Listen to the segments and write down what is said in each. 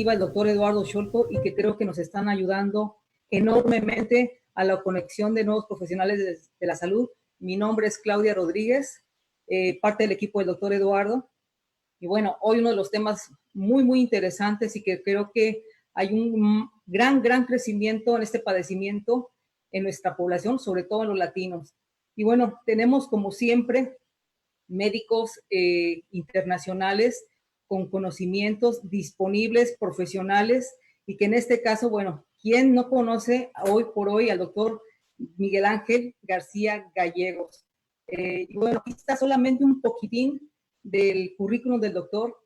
El doctor Eduardo Scholco, y que creo que nos están ayudando enormemente a la conexión de nuevos profesionales de la salud. Mi nombre es Claudia Rodríguez, parte del equipo del doctor Eduardo. Y bueno, hoy uno de los temas muy interesantes y que creo que hay un gran crecimiento en este padecimiento en nuestra población, sobre todo en los latinos. Y bueno, tenemos como siempre médicos internacionales con conocimientos disponibles, profesionales, y que en este caso, bueno, ¿quién no conoce hoy por hoy al doctor Miguel Ángel García Gallegos? Y bueno, aquí está solamente un poquitín del currículum del doctor.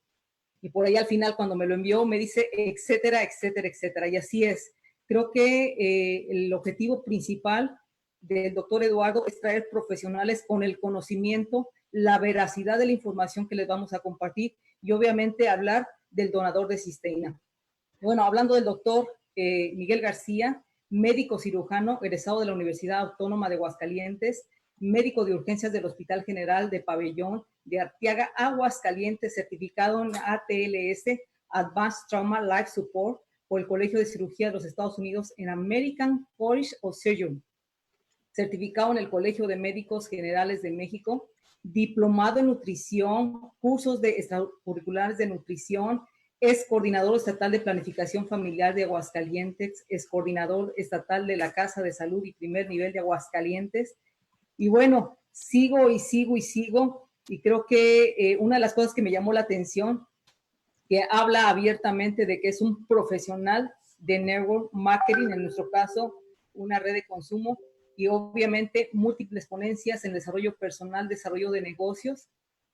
Y por ahí al final, cuando me lo envió, me dice, etcétera, etcétera, etcétera. Y así es. Creo que el objetivo principal del doctor Eduardo es traer profesionales con el conocimiento, la veracidad de la información que les vamos a compartir y obviamente hablar del donador de cisteína. Bueno, hablando del doctor Miguel García, médico cirujano, egresado de la Universidad Autónoma de Aguascalientes, médico de urgencias del Hospital General de Pabellón de Arteaga, Aguascalientes, certificado en ATLS, Advanced Trauma Life Support, por el Colegio de Cirugía de los Estados Unidos en American College of Surgeons, certificado en el Colegio de Médicos Generales de México, diplomado en nutrición, cursos de extracurriculares de nutrición, es coordinador estatal de planificación familiar de Aguascalientes, es coordinador estatal de la Casa de Salud y Primer Nivel de Aguascalientes. Y bueno, sigo y sigo y sigo, y creo que una de las cosas que me llamó la atención, que habla abiertamente de que es un profesional de network marketing, en nuestro caso, una red de consumo, y obviamente múltiples ponencias en desarrollo personal, desarrollo de negocios,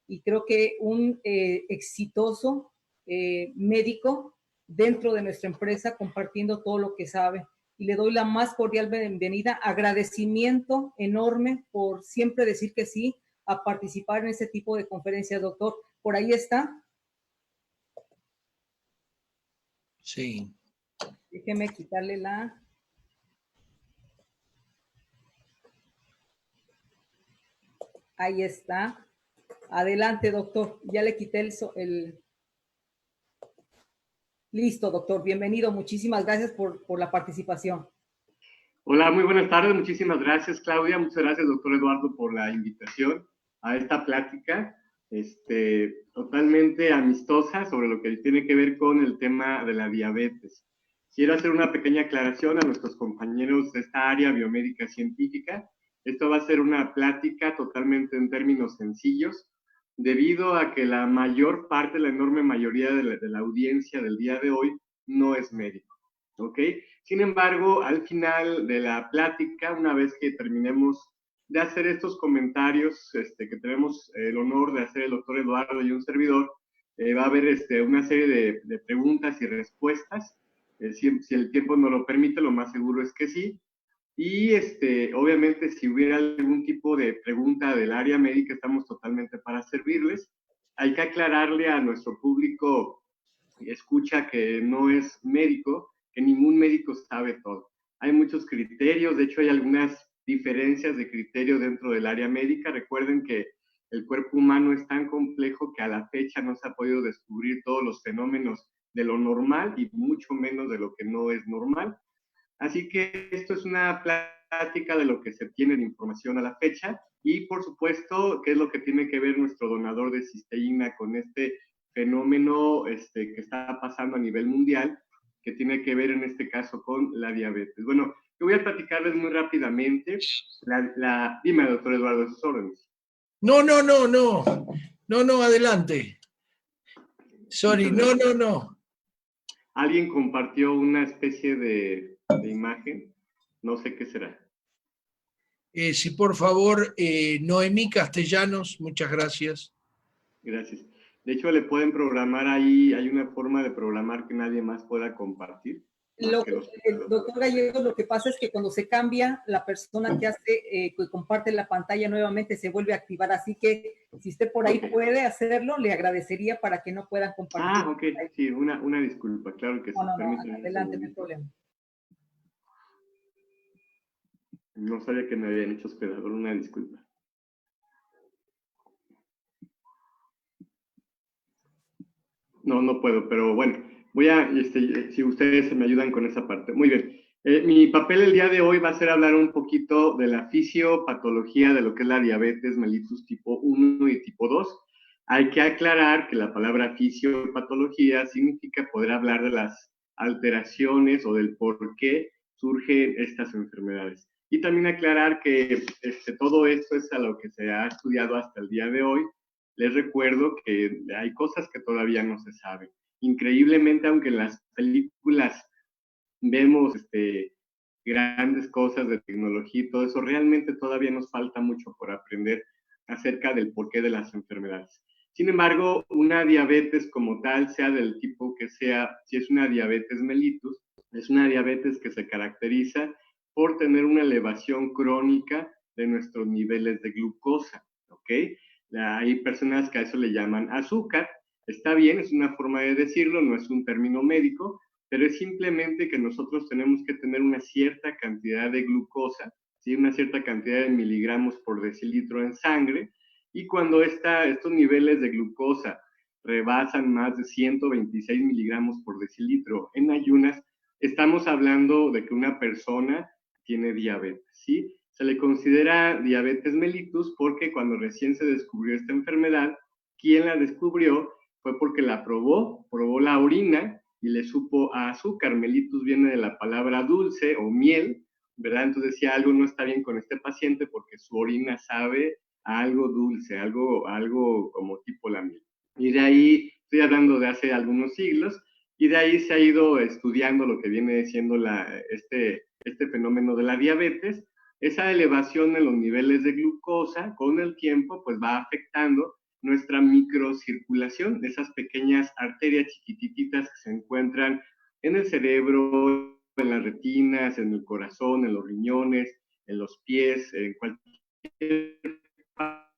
y creo que un exitoso médico dentro de nuestra empresa compartiendo todo lo que sabe. Y le doy la más cordial bienvenida, agradecimiento enorme por siempre decir que sí a participar en este tipo de conferencias, doctor. Por ahí está. Sí. Déjeme quitarle la... Ahí está. Adelante, doctor. Ya le quité el... Listo, doctor. Bienvenido. Muchísimas gracias por la participación. Hola, muy buenas tardes. Muchísimas gracias, Claudia. Muchas gracias, doctor Eduardo, por la invitación a esta plática totalmente amistosa sobre lo que tiene que ver con el tema de la diabetes. Quiero hacer una pequeña aclaración a nuestros compañeros de esta área biomédica científica. Esto va a ser una plática totalmente en términos sencillos, debido a que la mayor parte, la enorme mayoría de la audiencia del día de hoy no es médico, ¿ok? Sin embargo, al final de la plática, una vez que terminemos de hacer estos comentarios que tenemos el honor de hacer el doctor Eduardo y un servidor, va a haber una serie de preguntas y respuestas. Si el tiempo nos lo permite, lo más seguro es que sí. Y obviamente, si hubiera algún tipo de pregunta del área médica, estamos totalmente para servirles. Hay que aclararle a nuestro público escucha que no es médico, que ningún médico sabe todo. Hay muchos criterios, de hecho hay algunas diferencias de criterio dentro del área médica. Recuerden que el cuerpo humano es tan complejo que a la fecha no se ha podido descubrir todos los fenómenos de lo normal y mucho menos de lo que no es normal. Así que esto es una plática de lo que se tiene de información a la fecha y, por supuesto, qué es lo que tiene que ver nuestro donador de cisteína con este fenómeno que está pasando a nivel mundial, que tiene que ver en este caso con la diabetes. Bueno, yo voy a platicarles muy rápidamente. Dime, doctor Eduardo, sus órdenes. No, adelante. Sorry, no. Alguien compartió una especie de imagen, no sé qué será. Sí, por favor, Noemí Castellanos, muchas gracias. Gracias. De hecho, le pueden programar ahí, hay una forma de programar que nadie más pueda compartir. Doctor Gallego, lo que pasa es que cuando se cambia, la persona que hace, que comparte la pantalla nuevamente se vuelve a activar, así que si usted por ahí puede hacerlo, le agradecería para que no puedan compartir. Ok, sí, una disculpa, claro que sí. No, adelante, no hay problema. No sabía que me habían hecho hospedador, una disculpa. No puedo, pero bueno, voy a, si ustedes me ayudan con esa parte. Muy bien. Mi papel el día de hoy va a ser hablar un poquito de la fisiopatología de lo que es la diabetes mellitus tipo 1 y tipo 2. Hay que aclarar que la palabra fisiopatología significa poder hablar de las alteraciones o del por qué surgen estas enfermedades. Y también aclarar que todo esto es a lo que se ha estudiado hasta el día de hoy. Les recuerdo que hay cosas que todavía no se saben. Increíblemente, aunque en las películas vemos grandes cosas de tecnología y todo eso, realmente todavía nos falta mucho por aprender acerca del porqué de las enfermedades. Sin embargo, una diabetes como tal, sea del tipo que sea, si es una diabetes mellitus, es una diabetes que se caracteriza por tener una elevación crónica de nuestros niveles de glucosa, ¿ok? Hay personas que a eso le llaman azúcar. Está bien, es una forma de decirlo, no es un término médico, pero es simplemente que nosotros tenemos que tener una cierta cantidad de glucosa, ¿sí? Una cierta cantidad de miligramos por decilitro en sangre, y cuando estos niveles de glucosa rebasan más de 126 miligramos por decilitro en ayunas, estamos hablando de que una persona tiene diabetes, ¿sí? Se le considera diabetes mellitus porque cuando recién se descubrió esta enfermedad, quien la descubrió fue porque la probó la orina y le supo a azúcar. Mellitus viene de la palabra dulce o miel, ¿verdad? Entonces decía, algo no está bien con este paciente porque su orina sabe a algo dulce, algo como tipo la miel. Y de ahí, estoy hablando de hace algunos siglos, y de ahí se ha ido estudiando lo que viene siendo este fenómeno de la diabetes. Esa elevación en los niveles de glucosa con el tiempo pues va afectando nuestra microcirculación, esas pequeñas arterias chiquititas que se encuentran en el cerebro, en las retinas, en el corazón, en los riñones, en los pies, en cualquier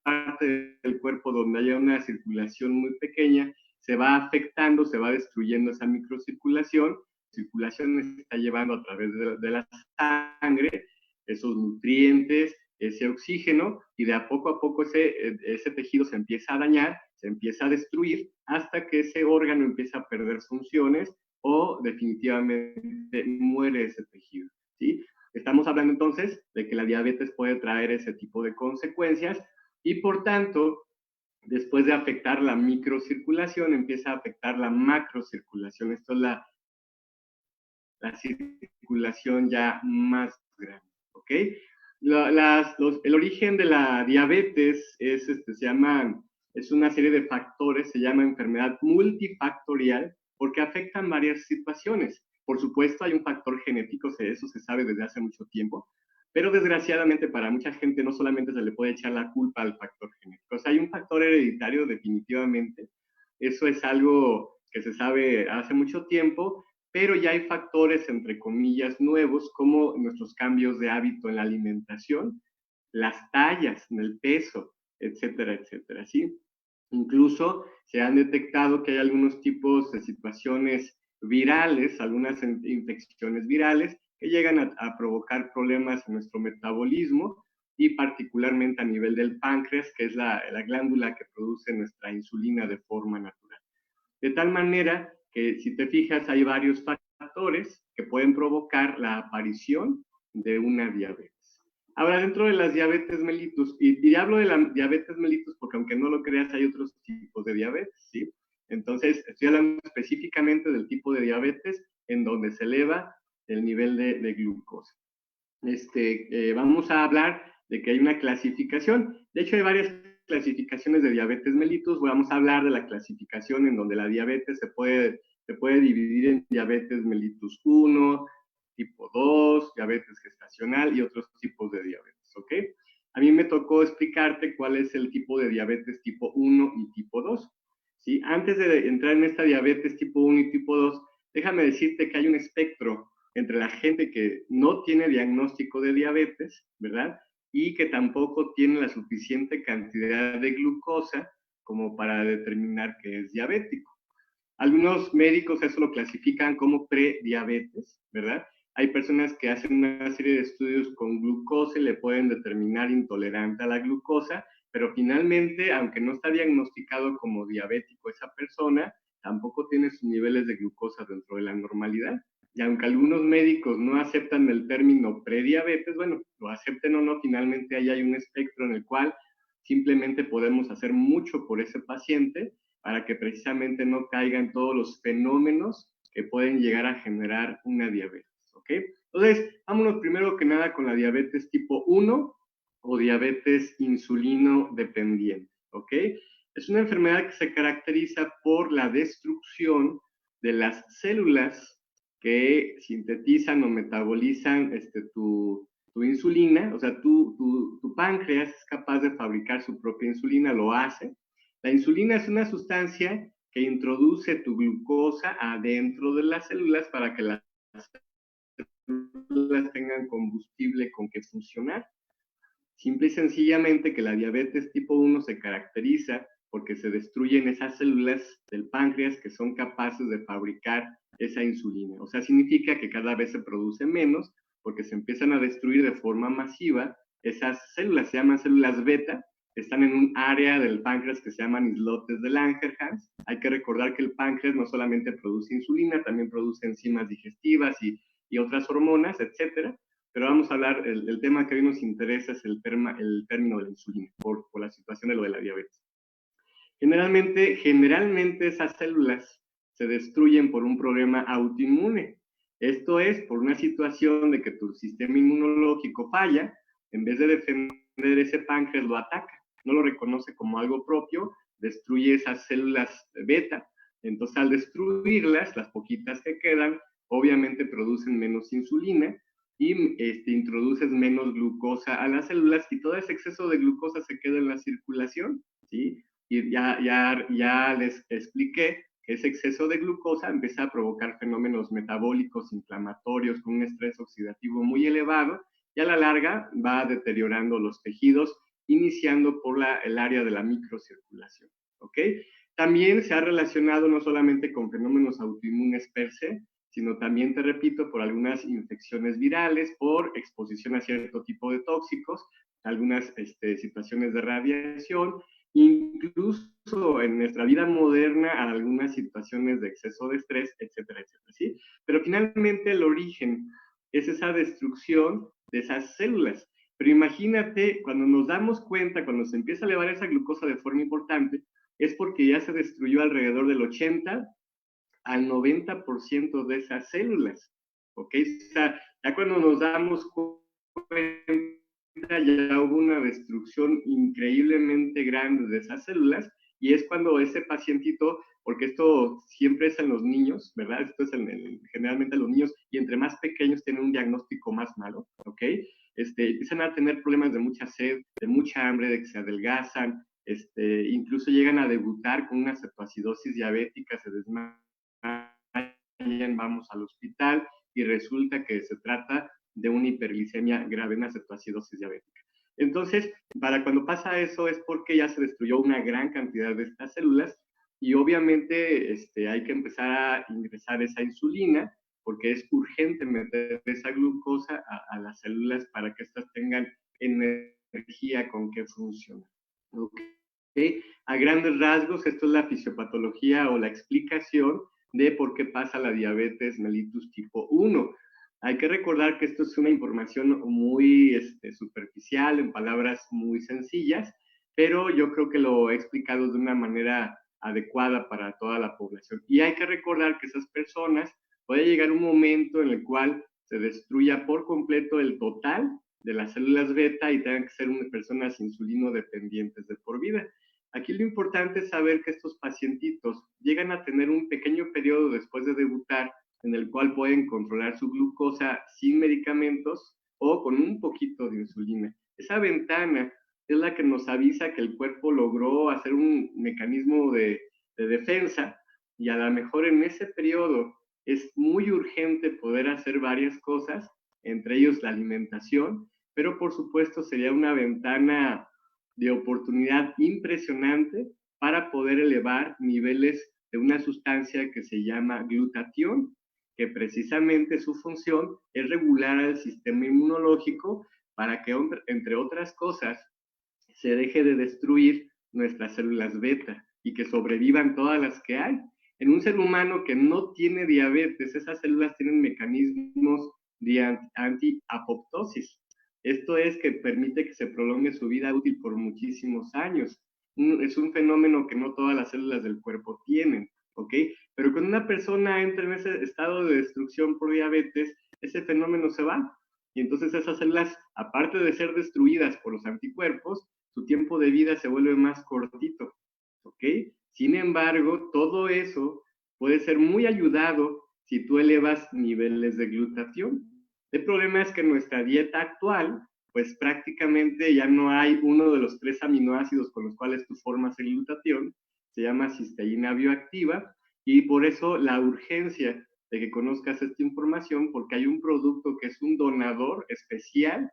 parte del cuerpo donde haya una circulación muy pequeña, se va afectando, se va destruyendo esa microcirculación. La circulación está llevando a través de la sangre esos nutrientes, ese oxígeno, y de a poco ese tejido se empieza a dañar, se empieza a destruir, hasta que ese órgano empieza a perder funciones o definitivamente muere ese tejido, ¿sí? Estamos hablando entonces de que la diabetes puede traer ese tipo de consecuencias y por tanto, después de afectar la microcirculación, empieza a afectar la macrocirculación. Esto es la circulación ya más grande, ¿ok? El origen de la diabetes es una serie de factores, se llama enfermedad multifactorial, porque afectan varias situaciones. Por supuesto, hay un factor genético, eso se sabe desde hace mucho tiempo, pero desgraciadamente para mucha gente no solamente se le puede echar la culpa al factor genético, o sea, hay un factor hereditario definitivamente, eso es algo que se sabe hace mucho tiempo, pero ya hay factores, entre comillas, nuevos, como nuestros cambios de hábito en la alimentación, las tallas, en el peso, etcétera, etcétera, ¿sí? Incluso se han detectado que hay algunos tipos de situaciones virales, algunas infecciones virales, que llegan a provocar problemas en nuestro metabolismo y particularmente a nivel del páncreas, que es la glándula que produce nuestra insulina de forma natural. De tal manera que si te fijas hay varios factores que pueden provocar la aparición de una diabetes. Ahora, dentro de las diabetes mellitus, y hablo de la diabetes mellitus porque aunque no lo creas hay otros tipos de diabetes, ¿sí? Entonces, estoy hablando específicamente del tipo de diabetes en donde se eleva el nivel de glucosa. Vamos a hablar de que hay una clasificación. De hecho, hay varias clasificaciones de diabetes mellitus. Vamos a hablar de la clasificación en donde la diabetes se puede dividir en diabetes mellitus 1, tipo 2, diabetes gestacional y otros tipos de diabetes, ¿ok? A mí me tocó explicarte cuál es el tipo de diabetes tipo 1 y tipo 2, ¿sí? Antes de entrar en esta diabetes tipo 1 y tipo 2, déjame decirte que hay un espectro entre la gente que no tiene diagnóstico de diabetes, ¿verdad? Y que tampoco tiene la suficiente cantidad de glucosa como para determinar que es diabético. Algunos médicos eso lo clasifican como prediabetes, ¿verdad? Hay personas que hacen una serie de estudios con glucosa y le pueden determinar intolerante a la glucosa, pero finalmente, aunque no está diagnosticado como diabético esa persona, tampoco tiene sus niveles de glucosa dentro de la normalidad. Y aunque algunos médicos no aceptan el término prediabetes, bueno, lo acepten o no, finalmente ahí hay un espectro en el cual simplemente podemos hacer mucho por ese paciente para que precisamente no caigan todos los fenómenos que pueden llegar a generar una diabetes, ¿ok? Entonces, vámonos primero que nada con la diabetes tipo 1 o diabetes insulino dependiente, ¿ok? Es una enfermedad que se caracteriza por la destrucción de las células que sintetizan o metabolizan tu insulina, o sea, tu páncreas es capaz de fabricar su propia insulina, lo hace, La insulina es una sustancia que introduce tu glucosa adentro de las células para que las células tengan combustible con que funcionar. Simple y sencillamente que la diabetes tipo 1 se caracteriza porque se destruyen esas células del páncreas que son capaces de fabricar esa insulina. O sea, significa que cada vez se produce menos porque se empiezan a destruir de forma masiva esas células, se llaman células beta, están en un área del páncreas que se llaman islotes de Langerhans. Hay que recordar que el páncreas no solamente produce insulina, también produce enzimas digestivas y otras hormonas, etcétera. Pero vamos a hablar, el tema que hoy nos interesa es el término de la insulina, por la situación de lo de la diabetes. Generalmente esas células se destruyen por un problema autoinmune. Esto es por una situación de que tu sistema inmunológico falla, en vez de defender ese páncreas lo ataca, no lo reconoce como algo propio, destruye esas células beta. Entonces al destruirlas, las poquitas que quedan, obviamente producen menos insulina y introduces menos glucosa a las células y todo ese exceso de glucosa se queda en la circulación, ¿sí? Y ya les expliqué que ese exceso de glucosa empieza a provocar fenómenos metabólicos inflamatorios con un estrés oxidativo muy elevado y a la larga va deteriorando los tejidos, iniciando por el área de la microcirculación, ¿ok? También se ha relacionado no solamente con fenómenos autoinmunes per se, sino también, te repito, por algunas infecciones virales, por exposición a cierto tipo de tóxicos, algunas situaciones de radiación, incluso en nuestra vida moderna a algunas situaciones de exceso de estrés, etcétera, etcétera, ¿sí? Pero finalmente el origen es esa destrucción de esas células. Pero imagínate, cuando nos damos cuenta, cuando se empieza a elevar esa glucosa de forma importante, es porque ya se destruyó alrededor del 80 al 90% de esas células, ¿ok? O sea, ya cuando nos damos cuenta, ya hubo una destrucción increíblemente grande de esas células, y es cuando ese pacientito, porque esto siempre es en los niños, ¿verdad? Esto es generalmente en los niños, y entre más pequeños tienen un diagnóstico más malo, ¿ok? Empiezan a tener problemas de mucha sed, de mucha hambre, de que se adelgazan, incluso llegan a debutar con una cetoacidosis diabética, se desmayan, vamos al hospital y resulta que se trata de una hiperglicemia grave, una cetoacidosis diabética. Entonces, para cuando pasa eso es porque ya se destruyó una gran cantidad de estas células y obviamente hay que empezar a ingresar esa insulina porque es urgente meter esa glucosa a las células para que éstas tengan energía con que funcionar. ¿Okay? A grandes rasgos, esto es la fisiopatología o la explicación de por qué pasa la diabetes mellitus tipo 1. Hay que recordar que esto es una información muy superficial, en palabras muy sencillas, pero yo creo que lo he explicado de una manera adecuada para toda la población. Y hay que recordar que esas personas puede llegar un momento en el cual se destruya por completo el total de las células beta y tengan que ser personas insulino dependientes de por vida. Aquí lo importante es saber que estos pacientitos llegan a tener un pequeño periodo después de debutar en el cual pueden controlar su glucosa sin medicamentos o con un poquito de insulina. Esa ventana es la que nos avisa que el cuerpo logró hacer un mecanismo de defensa y a lo mejor en ese periodo es muy urgente poder hacer varias cosas, entre ellos la alimentación, pero por supuesto sería una ventana de oportunidad impresionante para poder elevar niveles de una sustancia que se llama glutatión, que precisamente su función es regular al sistema inmunológico para que, entre otras cosas, se deje de destruir nuestras células beta y que sobrevivan todas las que hay. En un ser humano que no tiene diabetes, esas células tienen mecanismos de antiapoptosis. Esto es que permite que se prolongue su vida útil por muchísimos años. Es un fenómeno que no todas las células del cuerpo tienen, ¿ok? Pero cuando una persona entra en ese estado de destrucción por diabetes, ese fenómeno se va. Y entonces esas células, aparte de ser destruidas por los anticuerpos, su tiempo de vida se vuelve más cortito, ¿ok? Sin embargo, todo eso puede ser muy ayudado si tú elevas niveles de glutatión. El problema es que nuestra dieta actual pues prácticamente ya no hay uno de los 3 aminoácidos con los cuales tú formas el glutatión, se llama cisteína bioactiva, y por eso la urgencia de que conozcas esta información, porque hay un producto que es un donador especial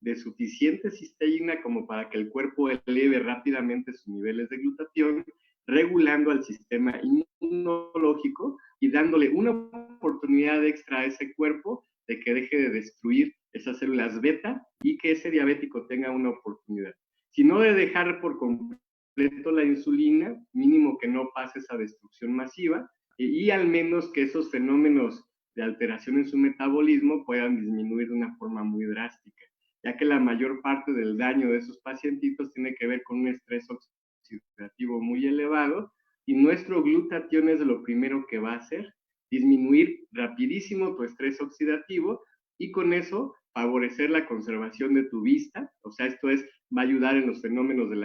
de suficiente cisteína como para que el cuerpo eleve rápidamente sus niveles de glutatión, regulando al sistema inmunológico y dándole una oportunidad extra a ese cuerpo de que deje de destruir esas células beta y que ese diabético tenga una oportunidad. Si no de dejar por completo la insulina, mínimo que no pase esa destrucción masiva y al menos que esos fenómenos de alteración en su metabolismo puedan disminuir de una forma muy drástica, ya que la mayor parte del daño de esos pacientitos tiene que ver con un estrés oxidativo muy elevado y nuestro glutatión es lo primero que va a hacer, disminuir rapidísimo tu estrés oxidativo y con eso favorecer la conservación de tu vista, o sea, esto va a ayudar en los fenómenos de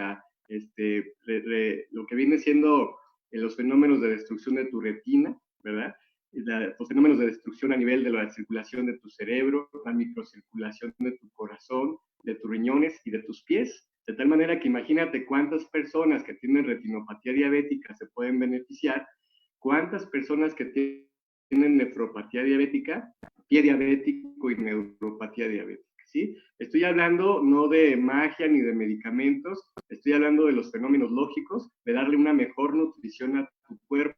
lo que viene siendo los fenómenos de destrucción de tu retina, ¿verdad? Los fenómenos de destrucción a nivel de la circulación de tu cerebro, la microcirculación de tu corazón, de tus riñones y de tus pies, de tal manera que imagínate cuántas personas que tienen retinopatía diabética se pueden beneficiar, cuántas personas que tienen nefropatía diabética, pie diabético y neuropatía diabética, ¿sí? Estoy hablando no de magia ni de medicamentos, estoy hablando de los fenómenos lógicos, de darle una mejor nutrición a tu cuerpo,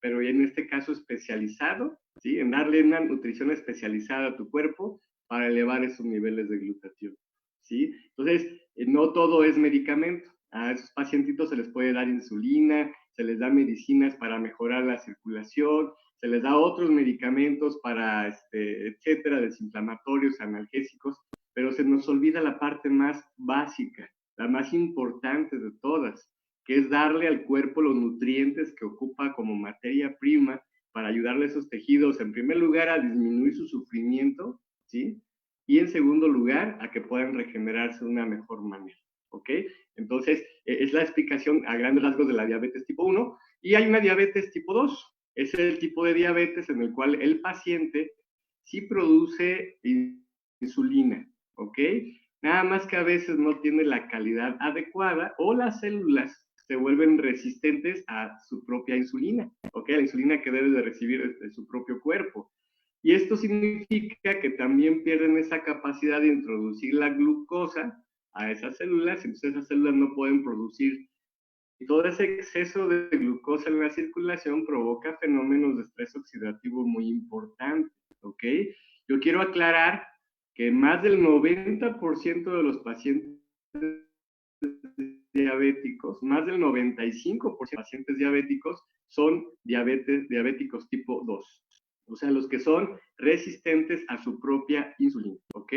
pero en este caso especializado, ¿sí? En darle una nutrición especializada a tu cuerpo para elevar esos niveles de glutatión, ¿sí? Entonces, no todo es medicamento. A esos pacientitos se les puede dar insulina, se les da medicinas para mejorar la circulación, se les da otros medicamentos para, etcétera, desinflamatorios, analgésicos, pero se nos olvida la parte más básica, la más importante de todas, que es darle al cuerpo los nutrientes que ocupa como materia prima para ayudarle a esos tejidos, en primer lugar, a disminuir su sufrimiento, ¿sí? Y en segundo lugar, a que puedan regenerarse de una mejor manera, ¿ok? Entonces, es la explicación a grandes rasgos de la diabetes tipo 1, y hay una diabetes tipo 2, es el tipo de diabetes en el cual el paciente sí produce insulina, ¿ok? Nada más que a veces no tiene la calidad adecuada o las células se vuelven resistentes a su propia insulina, ¿ok? La insulina que debe de recibir de su propio cuerpo. Y esto significa que también pierden esa capacidad de introducir la glucosa a esas células, entonces esas células no pueden producir. Y todo ese exceso de glucosa en la circulación provoca fenómenos de estrés oxidativo muy importantes, ¿ok? Yo quiero aclarar que más del 90% de los pacientes diabéticos, más del 95% de los pacientes diabéticos son diabéticos tipo 2. O sea, los que son resistentes a su propia insulina, ¿ok?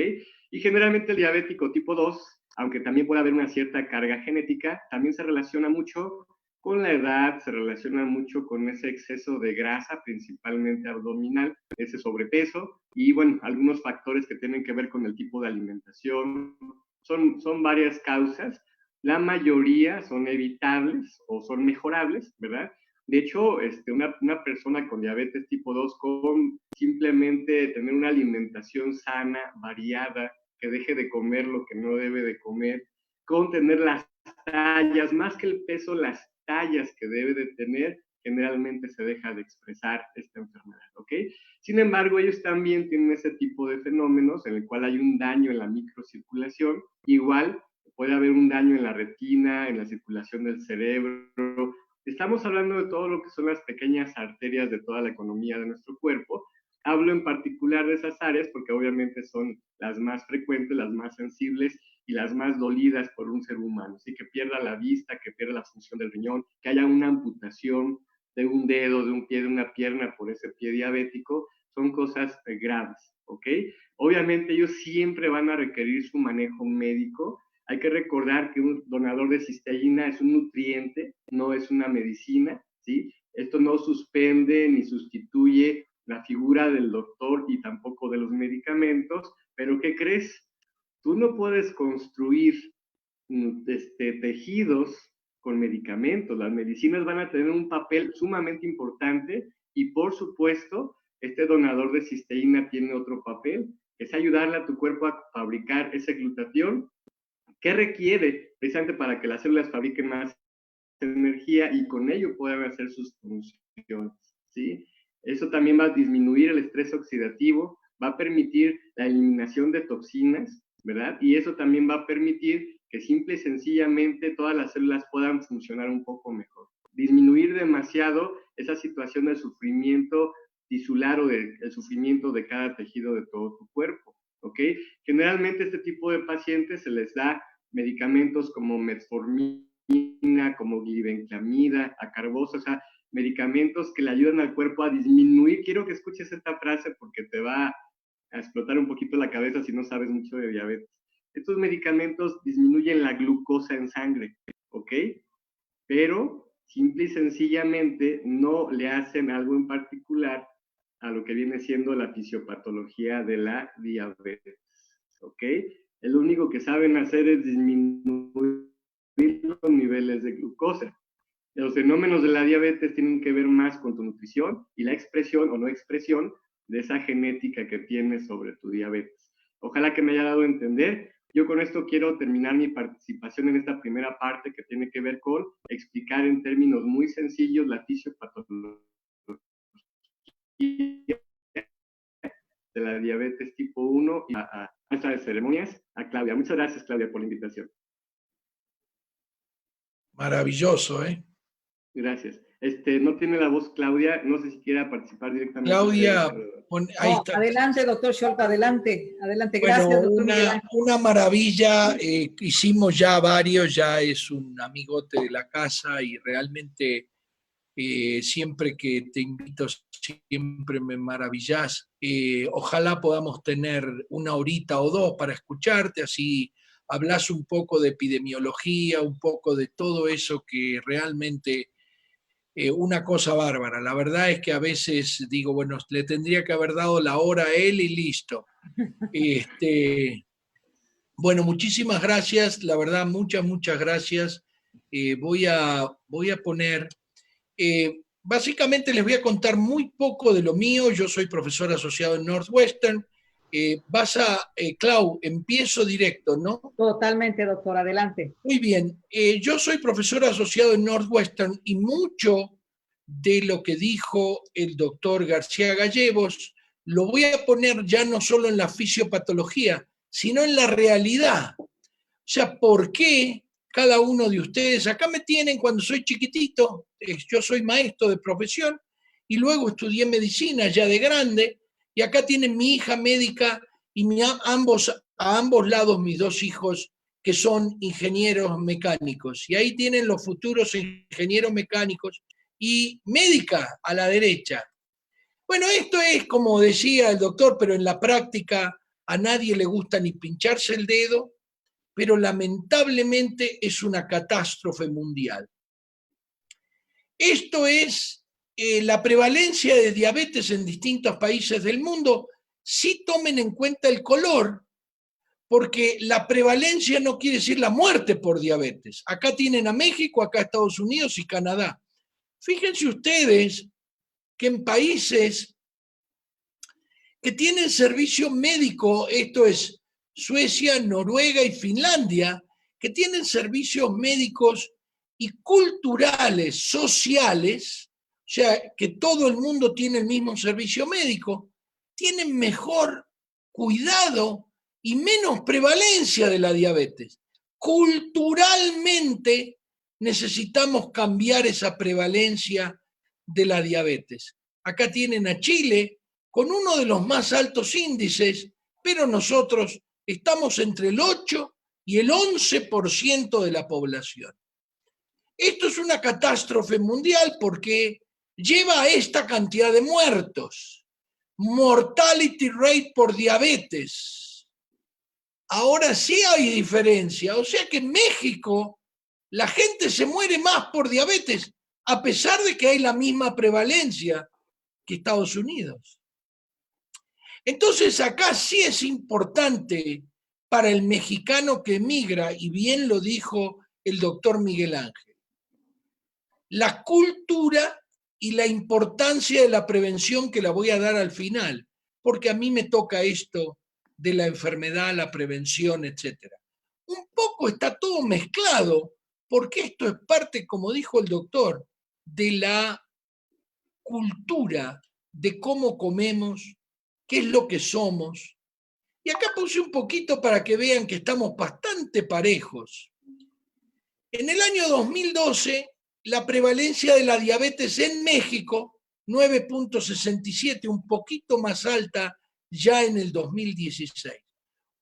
Y generalmente el diabético tipo 2, aunque también puede haber una cierta carga genética, también se relaciona mucho con la edad, se relaciona mucho con ese exceso de grasa, principalmente abdominal, ese sobrepeso, y bueno, algunos factores que tienen que ver con el tipo de alimentación. Son varias causas, la mayoría son evitables o son mejorables, ¿verdad? De hecho, una persona con diabetes tipo 2, con simplemente tener una alimentación sana, variada, que deje de comer lo que no debe de comer, con tener las tallas, más que el peso, las tallas que debe de tener, generalmente se deja de expresar esta enfermedad, ¿ok? Sin embargo, ellos también tienen ese tipo de fenómenos en el cual hay un daño en la microcirculación, igual puede haber un daño en la retina, en la circulación del cerebro. Estamos hablando de todo lo que son las pequeñas arterias de toda la economía de nuestro cuerpo. Hablo en particular de esas áreas porque obviamente son las más frecuentes, las más sensibles y las más dolidas por un ser humano. Así que pierda la vista, que pierda la función del riñón, que haya una amputación de un dedo, de un pie, de una pierna por ese pie diabético, son cosas graves, ¿ok? Obviamente ellos siempre van a requerir su manejo médico. Hay que recordar que un donador de cisteína es un nutriente, no es una medicina, ¿sí? Esto no suspende ni sustituye la figura del doctor y tampoco de los medicamentos, pero ¿qué crees? Tú no puedes construir tejidos con medicamentos. Las medicinas van a tener un papel sumamente importante y por supuesto, este donador de cisteína tiene otro papel, es ayudarle a tu cuerpo a fabricar ese glutatión que requiere precisamente para que las células fabriquen más energía y con ello puedan hacer sus funciones, ¿sí? Eso también va a disminuir el estrés oxidativo, va a permitir la eliminación de toxinas, ¿verdad? Y eso también va a permitir que simple y sencillamente todas las células puedan funcionar un poco mejor. Disminuir demasiado esa situación de sufrimiento tisular o el sufrimiento de cada tejido de todo tu cuerpo, ¿ok? Generalmente este tipo de pacientes se les da medicamentos como metformina, como glibenclamida, acarbose, o sea, medicamentos que le ayudan al cuerpo a disminuir. Quiero que escuches esta frase porque te va a explotar un poquito la cabeza si no sabes mucho de diabetes. Estos medicamentos disminuyen la glucosa en sangre, ¿ok? Pero simple y sencillamente no le hacen algo en particular a lo que viene siendo la fisiopatología de la diabetes, ¿ok? Lo único que saben hacer es disminuir los niveles de glucosa. Los fenómenos de la diabetes tienen que ver más con tu nutrición y la expresión o no expresión de esa genética que tienes sobre tu diabetes. Ojalá que me haya dado a entender. Yo con esto quiero terminar mi participación en esta primera parte que tiene que ver con explicar en términos muy sencillos la fisiopatología de la diabetes tipo 1 y a nuestras ceremonias a Claudia. Muchas gracias, Claudia, por la invitación. Maravilloso, ¿eh? Gracias. No tiene la voz Claudia, no sé si quiera participar directamente. Claudia, ahí está. Adelante, doctor Scholk, adelante, adelante. Bueno, Gracias, doctor Miguel Ángel. una maravilla, hicimos ya varios, ya es un amigote de la casa y realmente siempre que te invito, siempre me maravillás. Ojalá podamos tener una horita o dos para escucharte, así hablas un poco de epidemiología, un poco de todo eso que realmente una cosa bárbara. La verdad es que a veces digo, bueno, le tendría que haber dado la hora a él y listo. Bueno, muchísimas gracias, la verdad, muchas gracias. Voy a poner... básicamente les voy a contar muy poco de lo mío. Yo soy profesor asociado en Northwestern. Clau, empiezo directo, ¿no? Totalmente, doctor, adelante. Muy bien. Yo soy profesor asociado en Northwestern y mucho de lo que dijo el doctor García Gallegos lo voy a poner ya no solo en la fisiopatología, sino en la realidad. O sea, ¿por qué cada uno de ustedes, acá me tienen cuando soy chiquitito, yo soy maestro de profesión y luego estudié medicina ya de grande, y acá tienen mi hija médica y a ambos lados mis dos hijos que son ingenieros mecánicos, y ahí tienen los futuros ingenieros mecánicos y médica a la derecha. Bueno, esto es como decía el doctor, pero en la práctica a nadie le gusta ni pincharse el dedo, pero lamentablemente es una catástrofe mundial. Esto es la prevalencia de diabetes en distintos países del mundo. Sí tomen en cuenta el color, porque la prevalencia no quiere decir la muerte por diabetes. Acá tienen a México, acá Estados Unidos y Canadá. Fíjense ustedes que en países que tienen servicio médico, esto es Suecia, Noruega y Finlandia, que tienen servicios médicos y culturales, sociales, o sea, que todo el mundo tiene el mismo servicio médico, tienen mejor cuidado y menos prevalencia de la diabetes. Culturalmente necesitamos cambiar esa prevalencia de la diabetes. Acá tienen a Chile con uno de los más altos índices, pero nosotros estamos entre el 8 y el 11% de la población. Esto es una catástrofe mundial porque lleva a esta cantidad de muertos. Mortality rate por diabetes. Ahora sí hay diferencia, o sea que en México la gente se muere más por diabetes, a pesar de que hay la misma prevalencia que Estados Unidos. Entonces acá sí es importante para el mexicano que emigra, y bien lo dijo el doctor Miguel Ángel, la cultura y la importancia de la prevención, que la voy a dar al final, porque a mí me toca esto de la enfermedad, la prevención, etc. Un poco está todo mezclado, porque esto es parte, como dijo el doctor, de la cultura, de cómo comemos, qué es lo que somos. Y acá puse un poquito para que vean que estamos bastante parejos. En el año 2012, la prevalencia de la diabetes en México, 9.67, un poquito más alta ya en el 2016.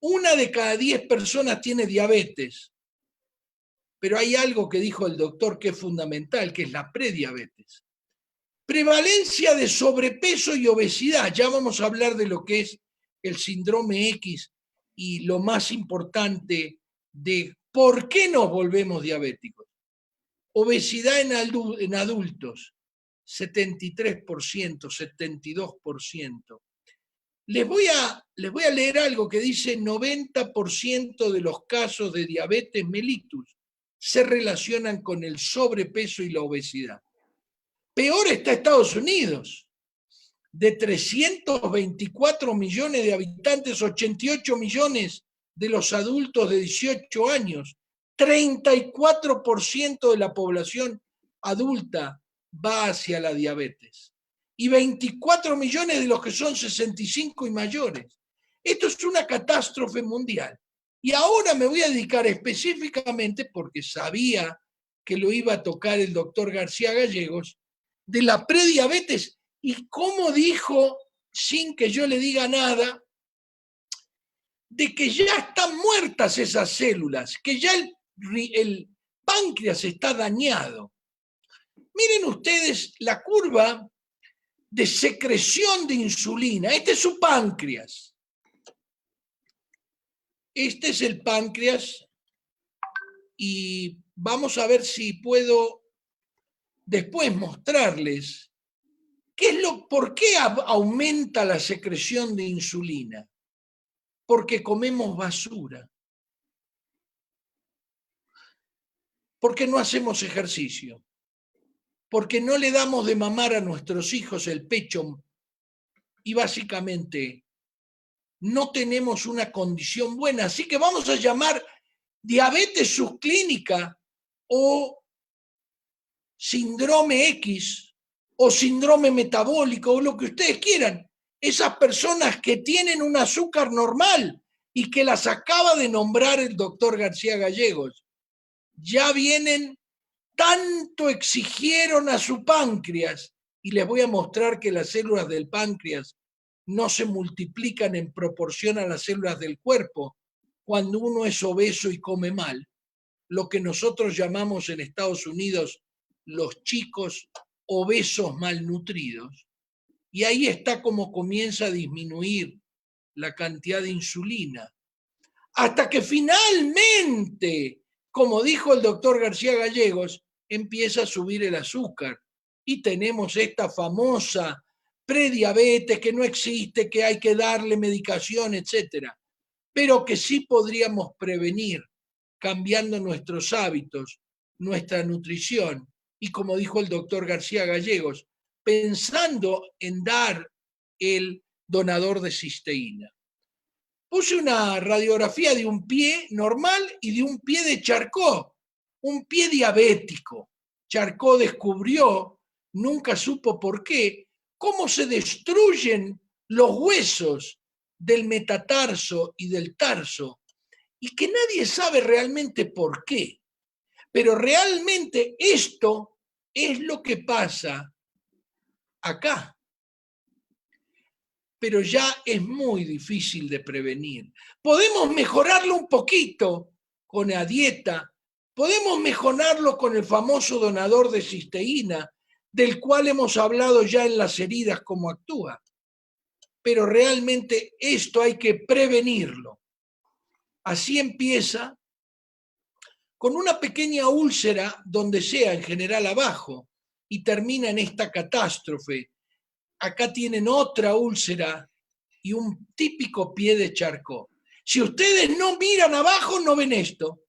1 de cada 10 personas tiene diabetes, pero hay algo que dijo el doctor que es fundamental, que es la prediabetes. Prevalencia de sobrepeso y obesidad, ya vamos a hablar de lo que es el síndrome X y lo más importante de por qué nos volvemos diabéticos. Obesidad en adultos, 73%, 72%. Les voy a leer algo que dice 90% de los casos de diabetes mellitus se relacionan con el sobrepeso y la obesidad. Peor está Estados Unidos. De 324 millones de habitantes, 88 millones de los adultos de 18 años, 34% de la población adulta va hacia la diabetes. Y 24 millones de los que son 65 y mayores. Esto es una catástrofe mundial. Y ahora me voy a dedicar específicamente, porque sabía que lo iba a tocar el doctor García Gallegos, de la prediabetes y cómo dijo, sin que yo le diga nada, de que ya están muertas esas células, que ya el páncreas está dañado. Miren ustedes la curva de secreción de insulina. Este es su páncreas. Este es el páncreas y vamos a ver si puedo después mostrarles por qué aumenta la secreción de insulina. Porque comemos basura. Porque no hacemos ejercicio. Porque no le damos de mamar a nuestros hijos el pecho y básicamente no tenemos una condición buena. Así que vamos a llamar diabetes subclínica o síndrome X o síndrome metabólico o lo que ustedes quieran. Esas personas que tienen un azúcar normal y que las acaba de nombrar el doctor García Gallegos, ya vienen, tanto exigieron a su páncreas, y les voy a mostrar que las células del páncreas no se multiplican en proporción a las células del cuerpo cuando uno es obeso y come mal, lo que nosotros llamamos en Estados Unidos los chicos obesos malnutridos. Y ahí está como comienza a disminuir la cantidad de insulina. Hasta que finalmente, como dijo el doctor García Gallegos, empieza a subir el azúcar. Y tenemos esta famosa prediabetes que no existe, que hay que darle medicación, etc. Pero que sí podríamos prevenir cambiando nuestros hábitos, nuestra nutrición. Y como dijo el doctor García Gallegos, pensando en dar el donador de cisteína. Puse una radiografía de un pie normal y de un pie de Charcot, un pie diabético. Charcot descubrió, nunca supo por qué, cómo se destruyen los huesos del metatarso y del tarso, y que nadie sabe realmente por qué. Pero realmente esto es lo que pasa acá. Pero ya es muy difícil de prevenir. Podemos mejorarlo un poquito con la dieta, podemos mejorarlo con el famoso donador de cisteína, del cual hemos hablado ya en las heridas cómo actúa. Pero realmente esto hay que prevenirlo. Así empieza con una pequeña úlcera donde sea, en general abajo, y termina en esta catástrofe. Acá tienen otra úlcera y un típico pie de Charcot. Si ustedes no miran abajo, no ven esto.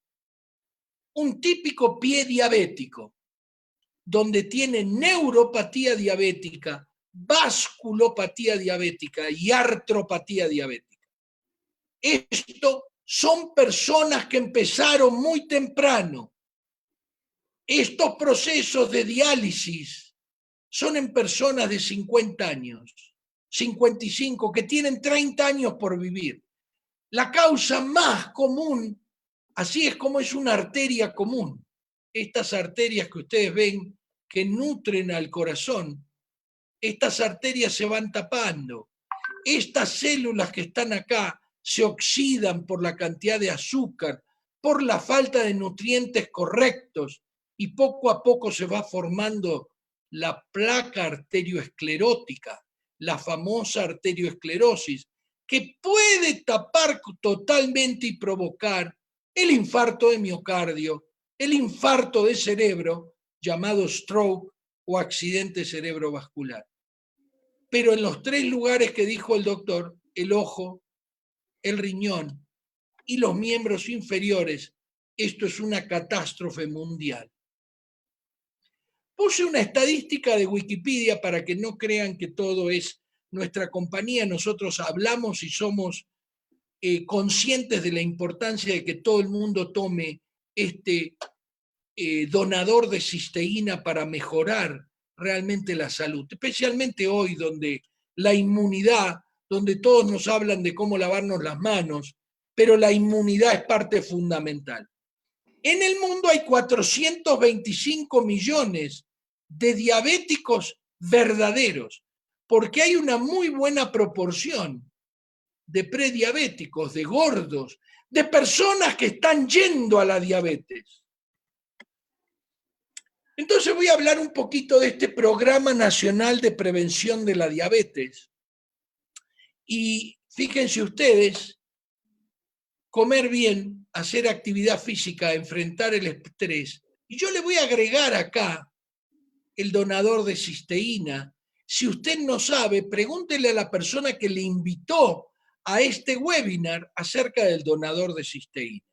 Un típico pie diabético, donde tiene neuropatía diabética, vasculopatía diabética y artropatía diabética. Esto son personas que empezaron muy temprano. Estos procesos de diálisis son en personas de 50 años, 55, que tienen 30 años por vivir. La causa más común, así es como es una arteria común. Estas arterias que ustedes ven que nutren al corazón, estas arterias se van tapando. Estas células que están acá se oxidan por la cantidad de azúcar, por la falta de nutrientes correctos, y poco a poco se va formando la placa arterioesclerótica, la famosa arterioesclerosis, que puede tapar totalmente y provocar el infarto de miocardio, el infarto de cerebro, llamado stroke o accidente cerebrovascular. Pero en los 3 lugares que dijo el doctor, el ojo, el riñón y los miembros inferiores, esto es una catástrofe mundial. Puse una estadística de Wikipedia para que no crean que todo es nuestra compañía. Nosotros hablamos y somos conscientes de la importancia de que todo el mundo tome este donador de cisteína para mejorar realmente la salud, especialmente hoy donde la inmunidad, donde todos nos hablan de cómo lavarnos las manos, pero la inmunidad es parte fundamental. En el mundo hay 425 millones de diabéticos verdaderos, porque hay una muy buena proporción de prediabéticos, de gordos, de personas que están yendo a la diabetes. Entonces voy a hablar un poquito de este Programa Nacional de Prevención de la Diabetes. Y fíjense ustedes, comer bien, hacer actividad física, enfrentar el estrés. Y yo le voy a agregar acá el donador de cisteína. Si usted no sabe, pregúntele a la persona que le invitó a este webinar acerca del donador de cisteína.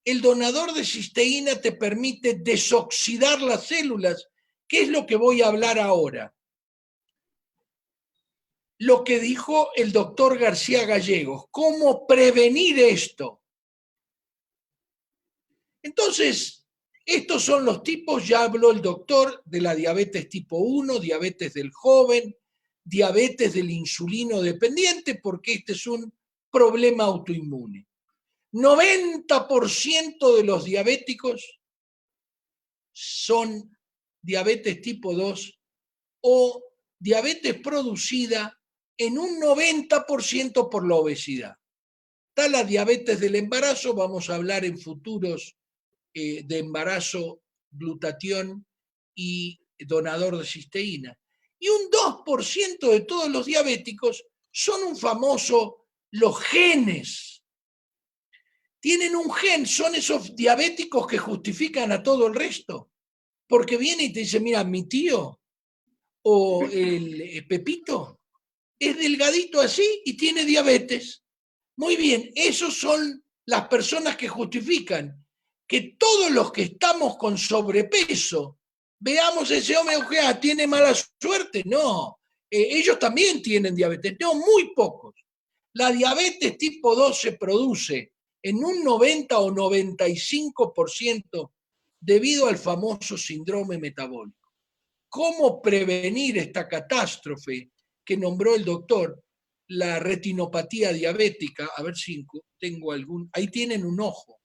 El donador de cisteína te permite desoxidar las células, que es lo que voy a hablar ahora. Lo que dijo el doctor García Gallegos, cómo prevenir esto. Entonces, estos son los tipos, ya habló el doctor de la diabetes tipo 1, diabetes del joven, diabetes del insulino dependiente, porque este es un problema autoinmune. 90% de los diabéticos son diabetes tipo 2 o diabetes producida en un 90% por la obesidad. Está la diabetes del embarazo, vamos a hablar en futuros de embarazo, glutatión y donador de cisteína. Y un 2% de todos los diabéticos son un famoso, los genes. Tienen un gen, son esos diabéticos que justifican a todo el resto. Porque viene y te dice, mira, mi tío o el Pepito es delgadito así y tiene diabetes. Muy bien, esos son las personas que justifican que todos los que estamos con sobrepeso veamos ese hombre, tiene mala suerte. No, ellos también tienen diabetes, no, muy pocos. La diabetes tipo 2 se produce en un 90 o 95% debido al famoso síndrome metabólico. ¿Cómo prevenir esta catástrofe que nombró el doctor? La retinopatía diabética, a ver si tengo algún, ahí tienen un ojo.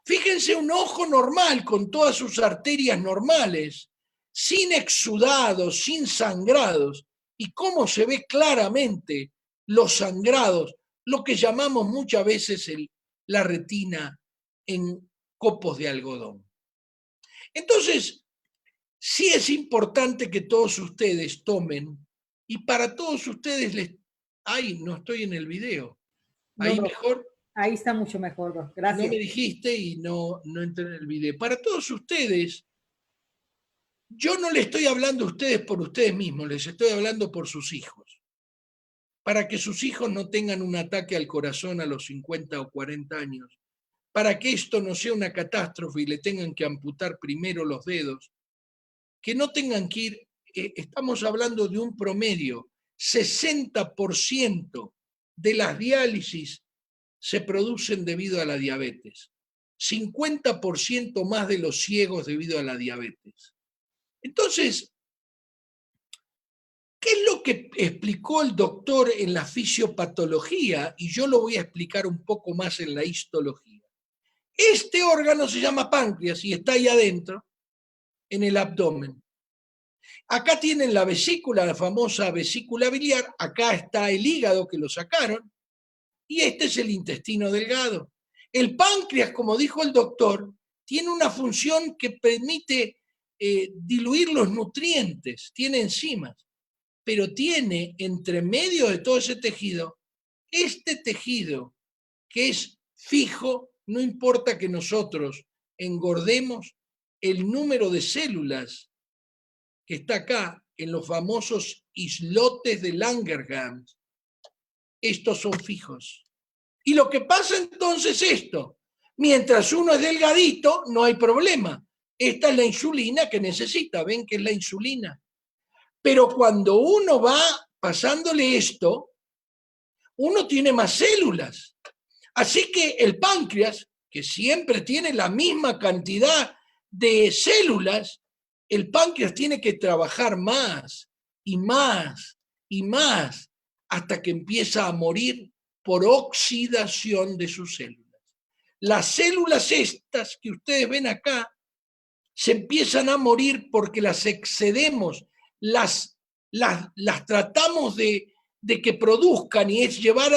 Fíjense, un ojo normal, con todas sus arterias normales, sin exudados, sin sangrados, y cómo se ve claramente los sangrados, lo que llamamos muchas veces la retina en copos de algodón. Entonces, sí es importante que todos ustedes tomen, y para todos ustedes ay, no estoy en el video. Ahí No, mejor. Ahí está mucho mejor, Doc. Gracias. No me dijiste y no entré en el video. Para todos ustedes, yo no les estoy hablando a ustedes por ustedes mismos, les estoy hablando por sus hijos. Para que sus hijos no tengan un ataque al corazón a los 50 o 40 años. Para que esto no sea una catástrofe y le tengan que amputar primero los dedos. Que no tengan que ir, estamos hablando de un promedio, 60% de las diálisis se producen debido a la diabetes. 50% más de los ciegos debido a la diabetes. Entonces, ¿qué es lo que explicó el doctor en la fisiopatología? Y yo lo voy a explicar un poco más en la histología. Este órgano se llama páncreas y está ahí adentro, en el abdomen. Acá tienen la vesícula, la famosa vesícula biliar, acá está el hígado que lo sacaron, y este es el intestino delgado. El páncreas, como dijo el doctor, tiene una función que permite diluir los nutrientes, tiene enzimas, pero tiene entre medio de todo ese tejido, este tejido que es fijo, no importa que nosotros engordemos, el número de células que está acá en los famosos islotes de Langerhans, estos son fijos. Y lo que pasa entonces es esto, mientras uno es delgadito, no hay problema. Esta es la insulina que necesita, ven que es la insulina. Pero cuando uno va pasándole esto, uno tiene más células. Así que el páncreas, que siempre tiene la misma cantidad de células, el páncreas tiene que trabajar más y más y más hasta que empieza a morir por oxidación de sus células. Las células estas que ustedes ven acá se empiezan a morir porque las excedemos, las tratamos de que produzcan, y es llevar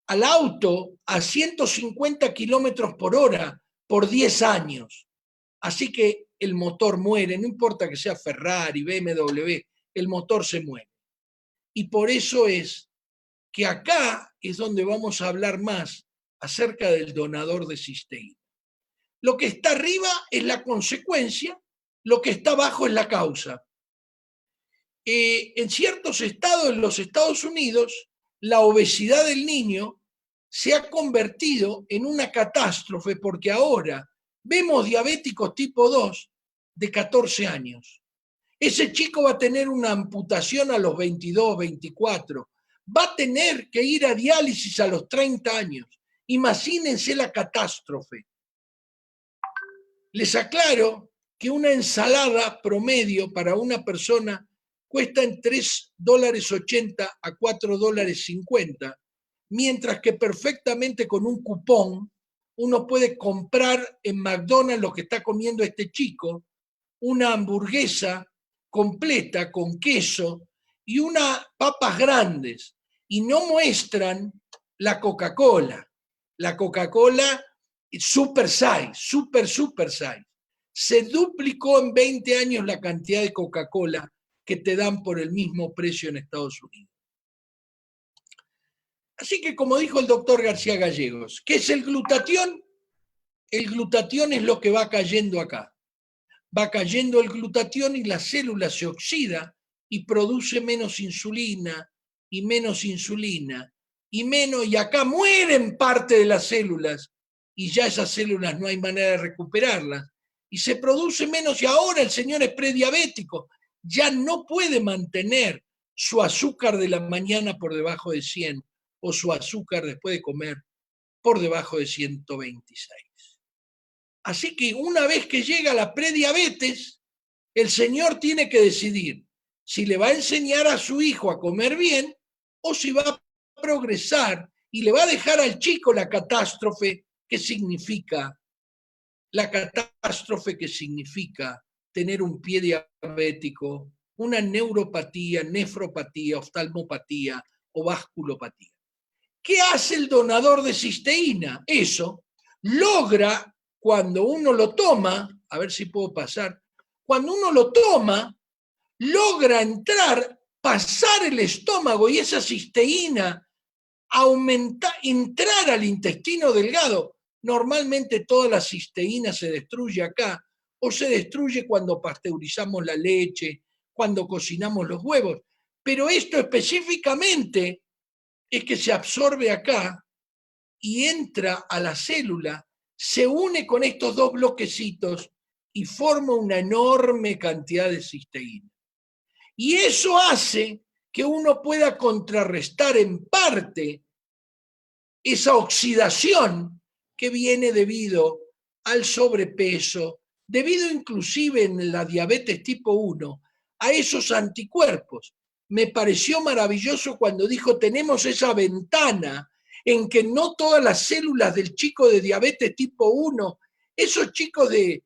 al auto a 150 kilómetros por hora por 10 años. Así que el motor muere, no importa que sea Ferrari, BMW, el motor se muere. Y por eso es que acá es donde vamos a hablar más acerca del donador de cisteína. Lo que está arriba es la consecuencia, lo que está abajo es la causa. En ciertos estados, en los Estados Unidos, la obesidad del niño se ha convertido en una catástrofe porque ahora vemos diabéticos tipo 2 de 14 años. Ese chico va a tener una amputación a los 22, 24. Va a tener que ir a diálisis a los 30 años. Imagínense la catástrofe. Les aclaro que una ensalada promedio para una persona cuesta en $3.80 a $4.50, mientras que perfectamente con un cupón uno puede comprar en McDonald's lo que está comiendo este chico, una hamburguesa completa con queso y unas papas grandes, y no muestran la Coca-Cola. La Coca-Cola super size, super size. Se duplicó en 20 años la cantidad de Coca-Cola que te dan por el mismo precio en Estados Unidos. Así que, como dijo el doctor García Gallegos, ¿qué es el glutatión? El glutatión es lo que va cayendo acá. Va cayendo el glutatión y la célula se oxida y produce menos insulina y menos insulina y menos, y acá mueren parte de las células y ya esas células no hay manera de recuperarlas y se produce menos, y ahora el señor es prediabético, ya no puede mantener su azúcar de la mañana por debajo de 100 o su azúcar después de comer por debajo de 126. Así que una vez que llega la prediabetes, el señor tiene que decidir si le va a enseñar a su hijo a comer bien o si va a progresar y le va a dejar al chico la catástrofe que significa tener un pie diabético, una neuropatía, nefropatía, oftalmopatía o vasculopatía. ¿Qué hace el donador de cisteína? Eso logra, cuando uno lo toma, a ver si puedo pasar, cuando uno lo toma, logra pasar el estómago y esa cisteína entrar al intestino delgado. Normalmente toda la cisteína se destruye acá, o se destruye cuando pasteurizamos la leche, cuando cocinamos los huevos, pero esto específicamente es que se absorbe acá y entra a la célula, se une con estos dos bloquecitos y forma una enorme cantidad de cisteína. Y eso hace que uno pueda contrarrestar en parte esa oxidación que viene debido al sobrepeso, debido inclusive en la diabetes tipo 1 a esos anticuerpos. Me pareció maravilloso cuando dijo, tenemos esa ventana en que no todas las células del chico de diabetes tipo 1, esos chicos de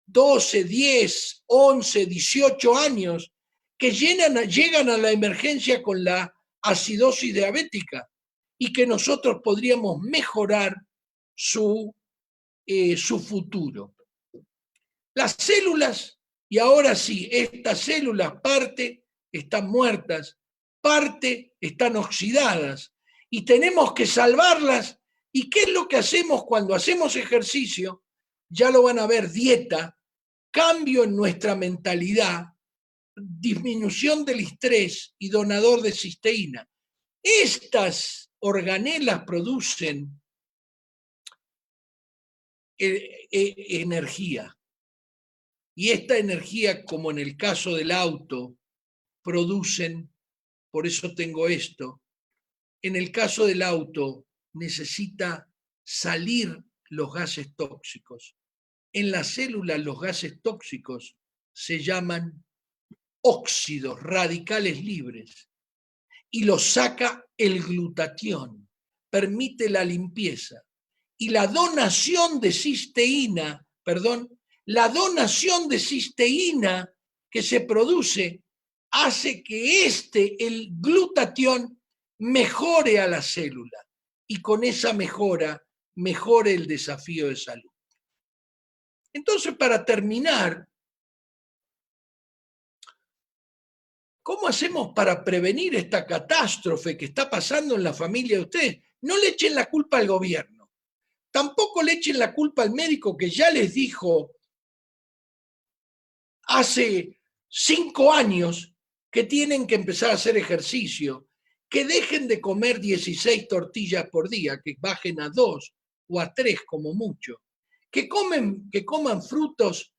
12, 10, 11, 18 años, que llegan a la emergencia con la acidosis diabética y que nosotros podríamos mejorar su futuro. Las células, y ahora sí, estas células parte están muertas, parte están oxidadas, y tenemos que salvarlas. ¿Y qué es lo que hacemos cuando hacemos ejercicio? Ya lo van a ver, dieta, cambio en nuestra mentalidad, disminución del estrés y donador de cisteína. Estas organelas producen energía. Y esta energía, como en el caso del auto, producen, por eso tengo esto, en el caso del auto necesita salir los gases tóxicos. En las células los gases tóxicos se llaman óxidos radicales libres y los saca el glutatión, permite la limpieza. Y la donación de cisteína, la donación de cisteína que se produce hace que el glutatión, mejore a la célula y con esa mejora mejore el desafío de salud. Entonces, para terminar, ¿cómo hacemos para prevenir esta catástrofe que está pasando en la familia de ustedes? No le echen la culpa al gobierno. Tampoco le echen la culpa al médico que ya les dijo hace 5 años que tienen que empezar a hacer ejercicio, que dejen de comer 16 tortillas por día, que bajen a 2 o a 3 como mucho, que coman frutos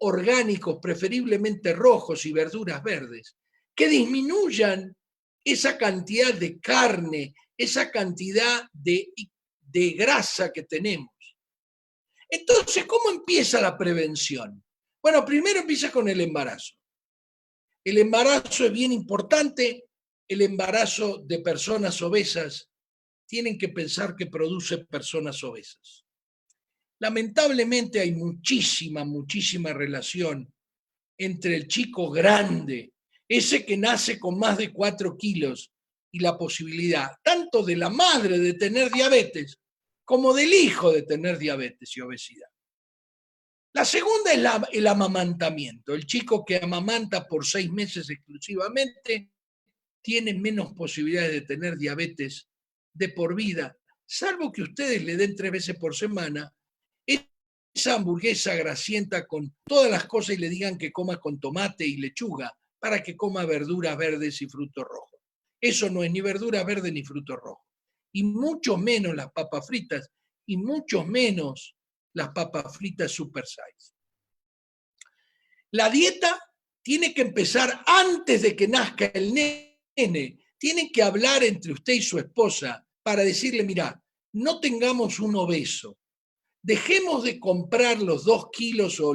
orgánicos, preferiblemente rojos, y verduras verdes, que disminuyan esa cantidad de carne, esa cantidad de grasa que tenemos. Entonces, ¿cómo empieza la prevención? Bueno, primero empieza con el embarazo. El embarazo es bien importante. El embarazo de personas obesas, tienen que pensar que produce personas obesas. Lamentablemente hay muchísima relación entre el chico grande, ese que nace con más de 4 kilos, y la posibilidad tanto de la madre de tener diabetes como del hijo de tener diabetes y obesidad. La segunda es el amamantamiento. El chico que amamanta por 6 meses exclusivamente tiene menos posibilidades de tener diabetes de por vida, salvo que ustedes le den 3 veces por semana esa hamburguesa grasienta con todas las cosas y le digan que coma con tomate y lechuga para que coma verduras verdes y frutos rojos. Eso no es ni verdura verde ni fruto rojo. Y mucho menos las papas fritas, y mucho menos las papas fritas super size. La dieta tiene que empezar antes de que nazca el nene. Tienen que hablar entre usted y su esposa para decirle, mira, no tengamos un obeso. Dejemos de comprar los 2 kilos o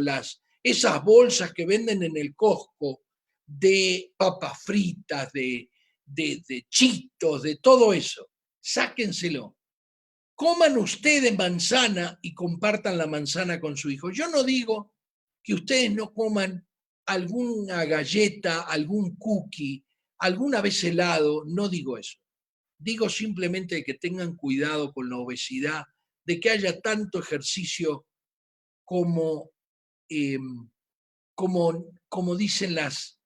esas bolsas que venden en el Costco de papas fritas, de chitos, de todo eso. Sáquenselo. Coman ustedes manzana y compartan la manzana con su hijo. Yo no digo que ustedes no coman alguna galleta, algún cookie, alguna vez helado, no digo eso. Digo simplemente que tengan cuidado con la obesidad, de que haya tanto ejercicio como dicen las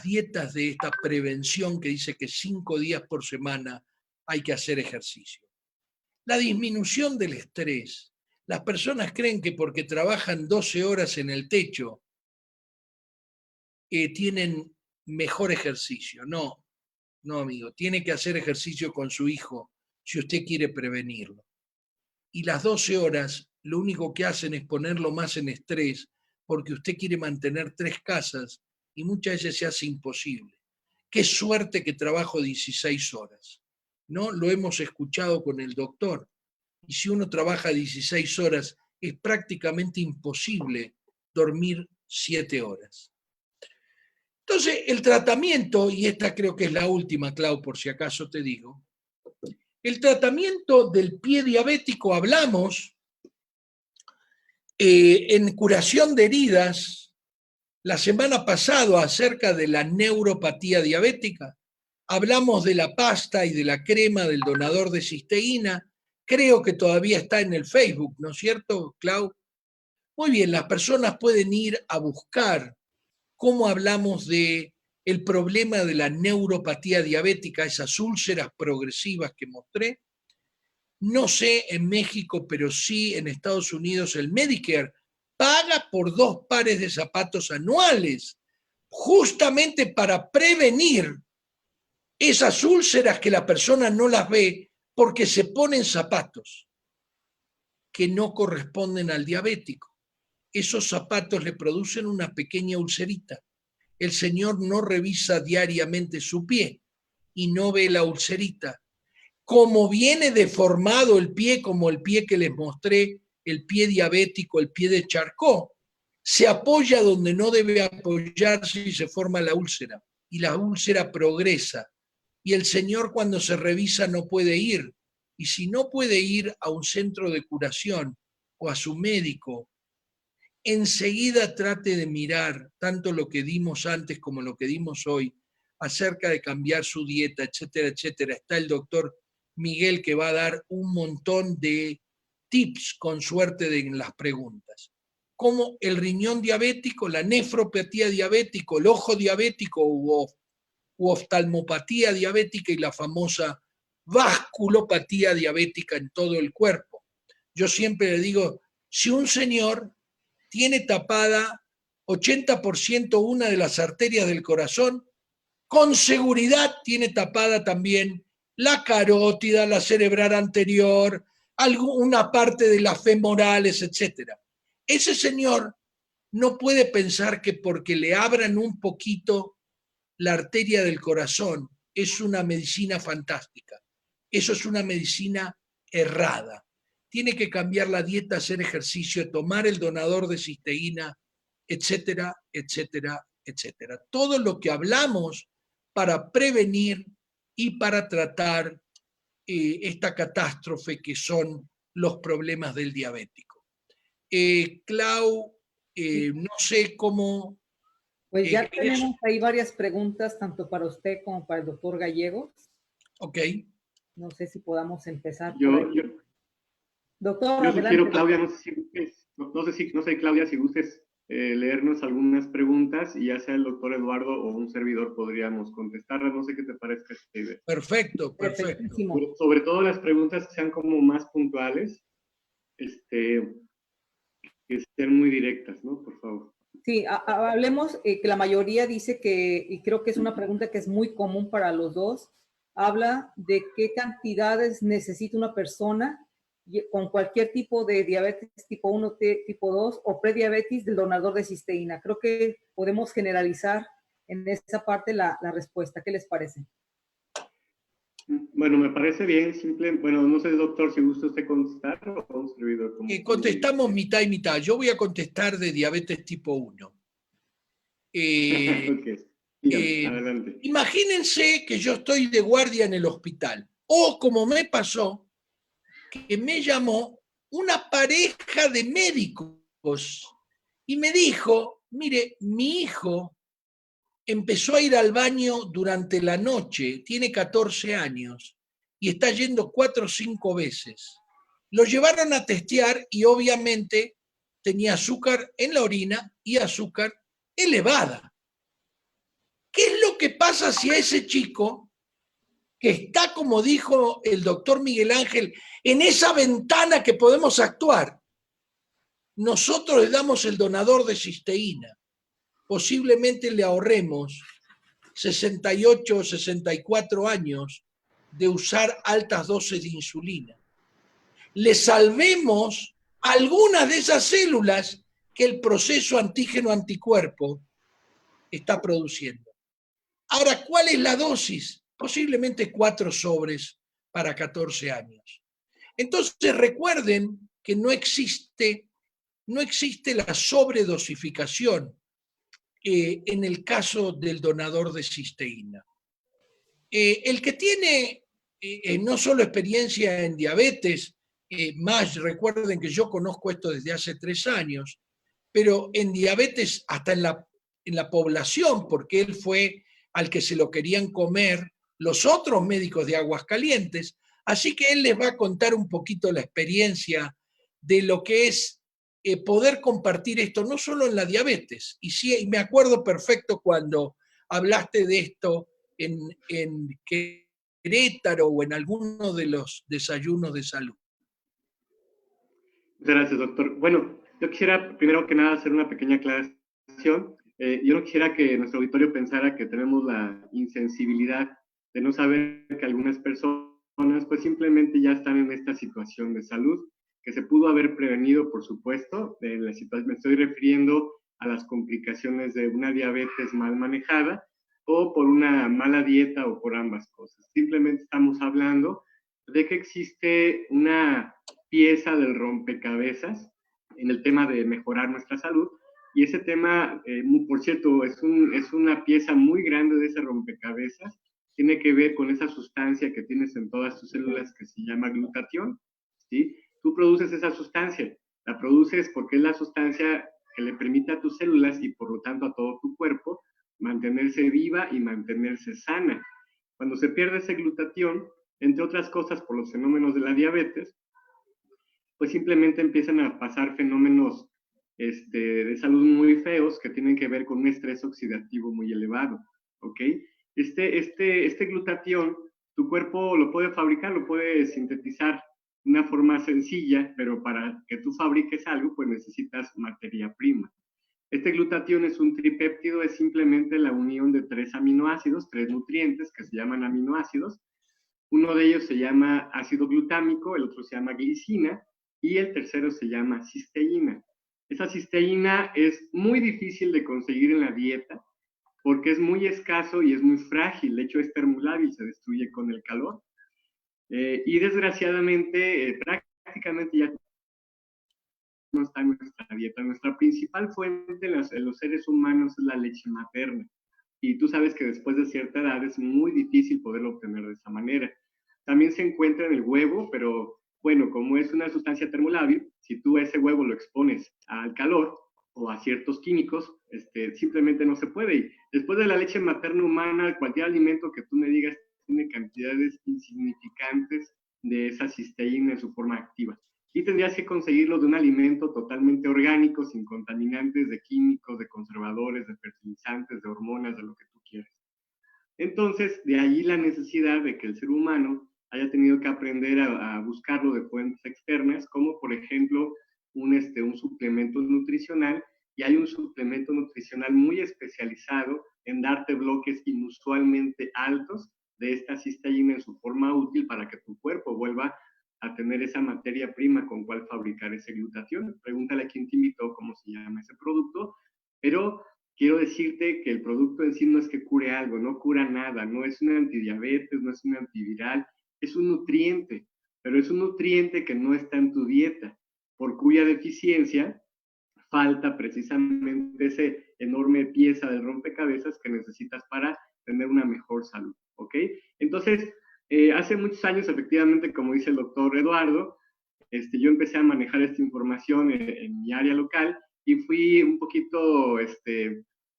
dietas de esta prevención, que dice que 5 días por semana hay que hacer ejercicio. La disminución del estrés. Las personas creen que porque trabajan 12 horas en el techo tienen mejor ejercicio. No, amigo, tiene que hacer ejercicio con su hijo si usted quiere prevenirlo. Y las 12 horas lo único que hacen es ponerlo más en estrés, porque usted quiere mantener 3 casas y muchas veces se hace imposible. Qué suerte que trabajo 16 horas. ¿no? Lo hemos escuchado con el doctor. Y si uno trabaja 16 horas, es prácticamente imposible dormir 7 horas. Entonces, el tratamiento, y esta creo que es la última, Clau, por si acaso te digo, el tratamiento del pie diabético, hablamos en curación de heridas la semana pasada acerca de la neuropatía diabética. Hablamos de la pasta y de la crema del donador de cisteína. Creo que todavía está en el Facebook, ¿no es cierto, Clau? Muy bien, las personas pueden ir a buscar cómo hablamos de el problema de la neuropatía diabética, esas úlceras progresivas que mostré. No sé en México, pero sí en Estados Unidos el Medicare paga por 2 pares de zapatos anuales, justamente para prevenir esas úlceras que la persona no las ve porque se ponen zapatos que no corresponden al diabético. Esos zapatos le producen una pequeña ulcerita. El señor no revisa diariamente su pie y no ve la ulcerita. Como viene deformado el pie, como el pie que les mostré, el pie diabético, el pie de Charcot, se apoya donde no debe apoyarse y se forma la úlcera. Y la úlcera progresa. Y el señor cuando se revisa no puede ir. Y si no puede ir a un centro de curación o a su médico, enseguida trate de mirar tanto lo que dimos antes como lo que dimos hoy acerca de cambiar su dieta, etcétera, etcétera. Está el doctor Miguel que va a dar un montón de tips con suerte en las preguntas. Como el riñón diabético, la nefropatía diabética, el ojo diabético u oftalmopatía diabética y la famosa vasculopatía diabética en todo el cuerpo. Yo siempre le digo, si un señor tiene tapada 80% una de las arterias del corazón, con seguridad tiene tapada también la carótida, la cerebral anterior, alguna parte de las femorales, etc. Ese señor no puede pensar que porque le abran un poquito la arteria del corazón es una medicina fantástica. Eso es una medicina errada. Tiene que cambiar la dieta, hacer ejercicio, tomar el donador de cisteína, etcétera, etcétera, etcétera. Todo lo que hablamos para prevenir y para tratar esta catástrofe que son los problemas del diabético. Clau, no sé cómo... Pues ya tenemos ahí varias preguntas, tanto para usted como para el doctor Gallegos. Ok. No sé si podamos empezar. Doctor, yo sugiero, Claudia, no sé, Claudia, si gustes leernos algunas preguntas y ya sea el doctor Eduardo o un servidor podríamos contestarlas. No sé qué te parezca esta idea. Perfecto, perfecto. Sobre todo las preguntas que sean como más puntuales, que estén muy directas, ¿no? Por favor. Sí, hablemos que la mayoría dice que, y creo que es una pregunta que es muy común para los dos, habla de qué cantidades necesita una persona con cualquier tipo de diabetes tipo 1, tipo 2 o prediabetes del donador de cisteína. Creo que podemos generalizar en esa parte la respuesta. ¿Qué les parece? Bueno, me parece bien, simple. Bueno, no sé, doctor, si gusta usted contestar o un servidor. Contestamos mitad y mitad. Yo voy a contestar de diabetes tipo 1. Okay. Adelante. Imagínense que yo estoy de guardia en el hospital. O como me pasó, que me llamó una pareja de médicos y me dijo, mire, mi hijo empezó a ir al baño durante la noche, tiene 14 años y está yendo 4 o 5 veces. Lo llevaron a testear y obviamente tenía azúcar en la orina y azúcar elevada. ¿Qué es lo que pasa si a ese chico, que está, como dijo el doctor Miguel Ángel, en esa ventana que podemos actuar, nosotros le damos el donador de cisteína? Posiblemente le ahorremos 68 o 64 años de usar altas dosis de insulina. Le salvemos algunas de esas células que el proceso antígeno-anticuerpo está produciendo. Ahora, ¿cuál es la dosis? Posiblemente 4 sobres para 14 años. Entonces recuerden que no existe la sobredosificación en el caso del donador de cisteína. El que tiene no solo experiencia en diabetes, más recuerden que yo conozco esto desde hace 3 años, pero en diabetes hasta en la población, porque él fue al que se lo querían comer los otros médicos de Aguascalientes, así que él les va a contar un poquito la experiencia de lo que es poder compartir esto, no solo en la diabetes, y sí, me acuerdo perfecto cuando hablaste de esto en Querétaro o en alguno de los desayunos de salud. Muchas gracias, doctor. Bueno, yo quisiera primero que nada hacer una pequeña aclaración. Yo no quisiera que nuestro auditorio pensara que tenemos la insensibilidad de no saber que algunas personas pues simplemente ya están en esta situación de salud, que se pudo haber prevenido, por supuesto. Me estoy refiriendo a las complicaciones de una diabetes mal manejada o por una mala dieta o por ambas cosas. Simplemente estamos hablando de que existe una pieza del rompecabezas en el tema de mejorar nuestra salud, y ese tema, por cierto, es una pieza muy grande de ese rompecabezas. Tiene que ver con esa sustancia que tienes en todas tus células que se llama glutatión, ¿sí? Tú produces esa sustancia, la produces porque es la sustancia que le permite a tus células y por lo tanto a todo tu cuerpo mantenerse viva y mantenerse sana. Cuando se pierde ese glutatión, entre otras cosas por los fenómenos de la diabetes, pues simplemente empiezan a pasar fenómenos de salud muy feos que tienen que ver con un estrés oxidativo muy elevado, ¿ok? Este glutatión, tu cuerpo lo puede fabricar, lo puede sintetizar de una forma sencilla, pero para que tú fabriques algo, pues necesitas materia prima. Este glutatión es un tripéptido, es simplemente la unión de 3 aminoácidos, 3 nutrientes que se llaman aminoácidos. Uno de ellos se llama ácido glutámico, el otro se llama glicina y el tercero se llama cisteína. Esa cisteína es muy difícil de conseguir en la dieta porque es muy escaso y es muy frágil. De hecho, es termolábil, se destruye con el calor. Y desgraciadamente, prácticamente ya no está en nuestra dieta. Nuestra principal fuente en los seres humanos es la leche materna. Y tú sabes que después de cierta edad es muy difícil poderlo obtener de esa manera. También se encuentra en el huevo, pero bueno, como es una sustancia termolábil, si tú ese huevo lo expones al calor o a ciertos químicos, simplemente no se puede. Y después de la leche materna humana, cualquier alimento que tú me digas tiene cantidades insignificantes de esa cisteína en su forma activa. Y tendrías que conseguirlo de un alimento totalmente orgánico, sin contaminantes de químicos, de conservadores, de fertilizantes, de hormonas, de lo que tú quieras. Entonces, de ahí la necesidad de que el ser humano haya tenido que aprender a buscarlo de fuentes externas, como por ejemplo un suplemento nutricional, y hay un suplemento nutricional muy especializado en darte bloques inusualmente altos de esta cisteína en su forma útil para que tu cuerpo vuelva a tener esa materia prima con cual fabricar ese glutatión. Pregúntale a quién te invitó cómo se llama ese producto, pero quiero decirte que el producto en sí no es que cure algo, no cura nada, no es un antidiabetes, no es un antiviral, es un nutriente, pero es un nutriente que no está en tu dieta, por cuya deficiencia falta precisamente esa enorme pieza de rompecabezas que necesitas para tener una mejor salud, ¿ok? Entonces, hace muchos años, efectivamente, como dice el doctor Eduardo, yo empecé a manejar esta información en mi área local y fui un poquito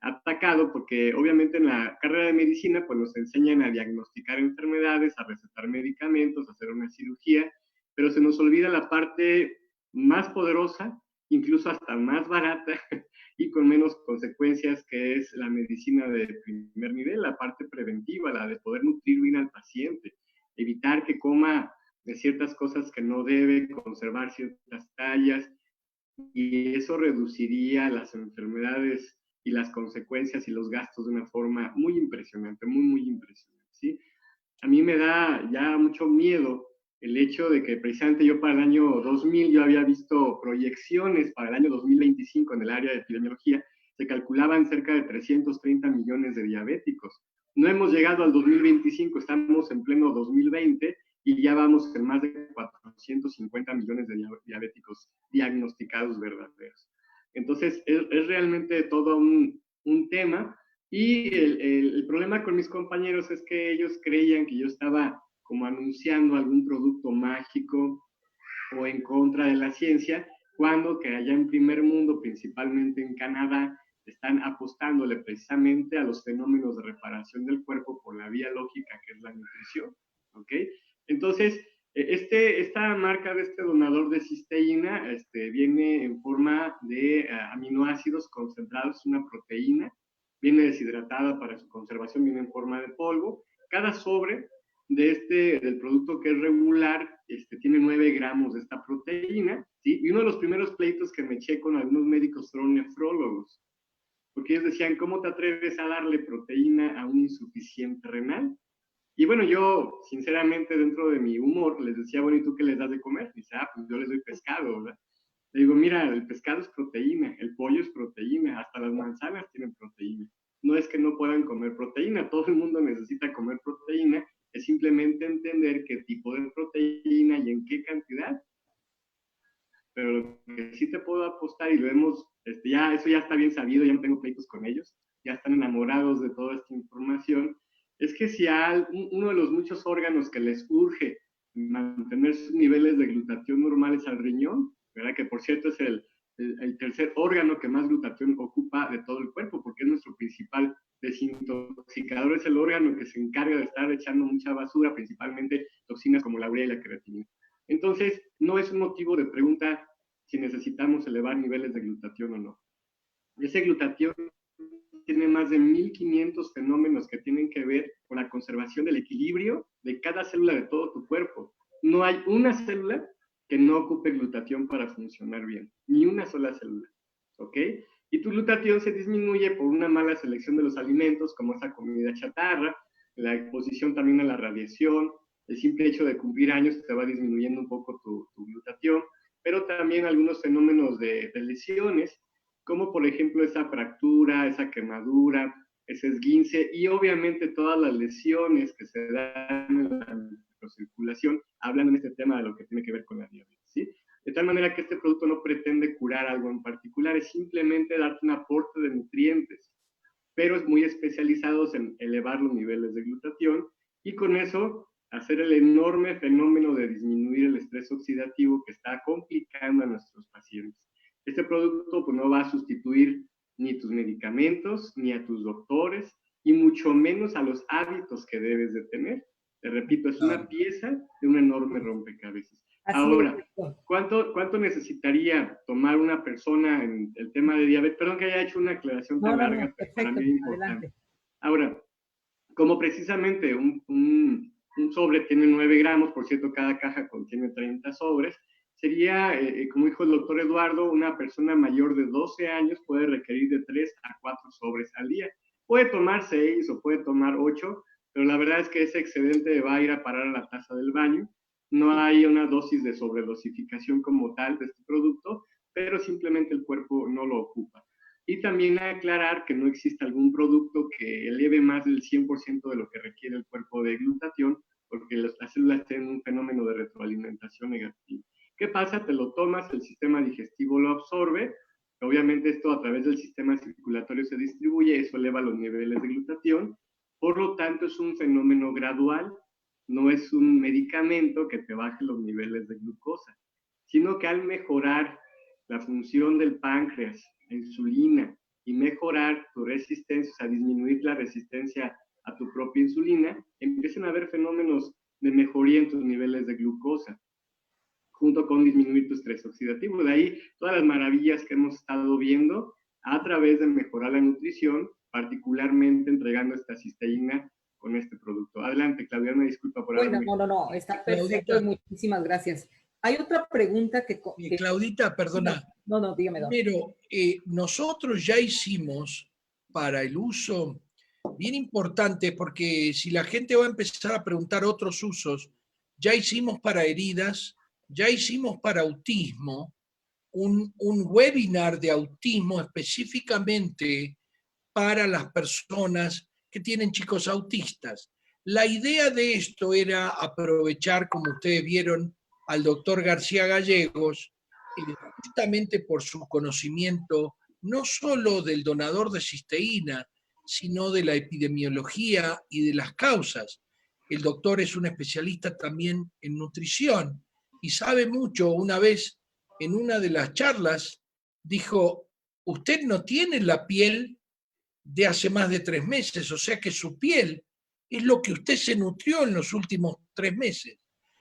atacado porque obviamente en la carrera de medicina pues nos enseñan a diagnosticar enfermedades, a recetar medicamentos, a hacer una cirugía, pero se nos olvida la parte más poderosa, incluso hasta más barata y con menos consecuencias, que es la medicina de primer nivel, la parte preventiva, la de poder nutrir bien al paciente, evitar que coma de ciertas cosas que no debe, conservar ciertas tallas, y eso reduciría las enfermedades y las consecuencias y los gastos de una forma muy impresionante, muy, muy impresionante, ¿sí? A mí me da ya mucho miedo el hecho de que precisamente yo para el año 2000 yo había visto proyecciones para el año 2025 en el área de epidemiología, se calculaban cerca de 330 millones de diabéticos. No hemos llegado al 2025, estamos en pleno 2020 y ya vamos en más de 450 millones de diabéticos diagnosticados verdaderos. Entonces, es realmente todo un tema, y el problema con mis compañeros es que ellos creían que yo estaba como anunciando algún producto mágico o en contra de la ciencia, cuando que allá en primer mundo, principalmente en Canadá, están apostándole precisamente a los fenómenos de reparación del cuerpo por la vía lógica, que es la nutrición, ¿ok? Entonces, esta marca de este donador de cisteína viene en forma de aminoácidos concentrados, una proteína, viene deshidratada para su conservación, viene en forma de polvo. Cada sobre del producto que es regular, tiene 9 gramos de esta proteína, ¿sí? Y uno de los primeros pleitos que me eché con algunos médicos fueron nefrólogos, porque ellos decían, ¿cómo te atreves a darle proteína a un insuficiente renal? Y bueno, yo, sinceramente, dentro de mi humor, les decía, bueno, ¿y tú qué les das de comer? Y dice, pues yo les doy pescado, ¿verdad? Le digo, mira, el pescado es proteína, el pollo es proteína, hasta las manzanas tienen proteína. No es que no puedan comer proteína, todo el mundo necesita comer proteína, es simplemente entender qué tipo de proteína y en qué cantidad. Pero lo que sí te puedo apostar, y lo hemos, eso ya está bien sabido, ya no tengo pleitos con ellos, ya están enamorados de toda esta información, es que si a uno de los muchos órganos que les urge mantener sus niveles de glutatión normales al riñón, ¿verdad? Que por cierto es el tercer órgano que más glutatión ocupa de todo el cuerpo, porque es nuestro principal desintoxicador, es el órgano que se encarga de estar echando mucha basura, principalmente toxinas como la urea y la creatinina. Entonces, no es un motivo de pregunta si necesitamos elevar niveles de glutatión o no. Ese glutatión tiene más de 1500 fenómenos que tienen que ver con la conservación del equilibrio de cada célula de todo tu cuerpo. No hay una célula que no ocupe glutatión para funcionar bien, ni una sola célula, ¿ok? Y tu glutatión se disminuye por una mala selección de los alimentos, como esa comida chatarra, la exposición también a la radiación, el simple hecho de cumplir años te va disminuyendo un poco tu glutatión, pero también algunos fenómenos de lesiones, como por ejemplo esa fractura, esa quemadura, ese esguince, y obviamente todas las lesiones que se dan en la microcirculación hablan en este tema de lo que tiene que ver con la diabetes, ¿sí? De tal manera que este producto no pretende curar algo en particular, es simplemente darte un aporte de nutrientes, pero es muy especializados en elevar los niveles de glutatión, y con eso hacer el enorme fenómeno de disminuir el estrés oxidativo que está complicando a nuestros pacientes. Este producto pues, no va a sustituir ni tus medicamentos, ni a tus doctores, y mucho menos a los hábitos que debes de tener. Te repito, es una pieza de un enorme rompecabezas. Ahora, ¿cuánto necesitaría tomar una persona en el tema de diabetes? Perdón que haya hecho una aclaración tan larga, pero para mí es importante. Adelante. Ahora, como precisamente un sobre tiene 9 gramos, por cierto, cada caja contiene 30 sobres, sería, como dijo el doctor Eduardo, una persona mayor de 12 años puede requerir de 3 a 4 sobres al día. Puede tomar 6 o puede tomar 8, pero la verdad es que ese excedente va a ir a parar a la taza del baño. No hay una dosis de sobredosificación como tal de este producto, pero simplemente el cuerpo no lo ocupa. Y también aclarar que no existe algún producto que eleve más del 100% de lo que requiere el cuerpo de glutatión, porque las células tienen un fenómeno de retroalimentación negativa. ¿Qué pasa? Te lo tomas, el sistema digestivo lo absorbe, obviamente esto a través del sistema circulatorio se distribuye, eso eleva los niveles de glutatión, por lo tanto es un fenómeno gradual, no es un medicamento que te baje los niveles de glucosa, sino que al mejorar la función del páncreas, la insulina, y mejorar tu resistencia, o sea, disminuir la resistencia a tu propia insulina, empiezan a haber fenómenos de mejoría en tus niveles de glucosa, junto con disminuir tu estrés oxidativo. De ahí todas las maravillas que hemos estado viendo a través de mejorar la nutrición, particularmente entregando esta cisteína con este producto. Adelante, Claudia, me disculpa por haberme... No, está perfecto, Claudita, muchísimas gracias. Hay otra pregunta que... Claudita, perdona. No, dígame. Pero nosotros ya hicimos para el uso, bien importante, porque si la gente va a empezar a preguntar otros usos, ya hicimos para heridas, ya hicimos para autismo, un webinar de autismo específicamente para las personas que tienen chicos autistas. La idea de esto era aprovechar, como ustedes vieron, al doctor García Gallegos, justamente por su conocimiento no solo del donador de cisteína, sino de la epidemiología y de las causas. El doctor es un especialista también en nutrición y sabe mucho. Una vez en una de las charlas dijo, usted no tiene la piel de hace más de 3 meses, o sea que su piel es lo que usted se nutrió en los últimos 3 meses.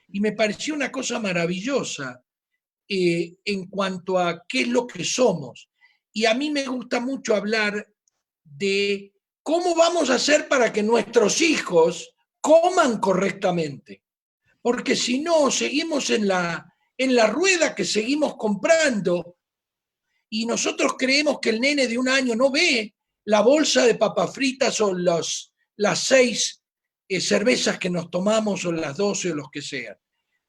Y me pareció una cosa maravillosa en cuanto a qué es lo que somos. Y a mí me gusta mucho hablar de cómo vamos a hacer para que nuestros hijos coman correctamente. Porque si no, seguimos en la rueda que seguimos comprando y nosotros creemos que el nene de 1 año no ve la bolsa de papas fritas o las 6 cervezas que nos tomamos o las 12 o los que sean.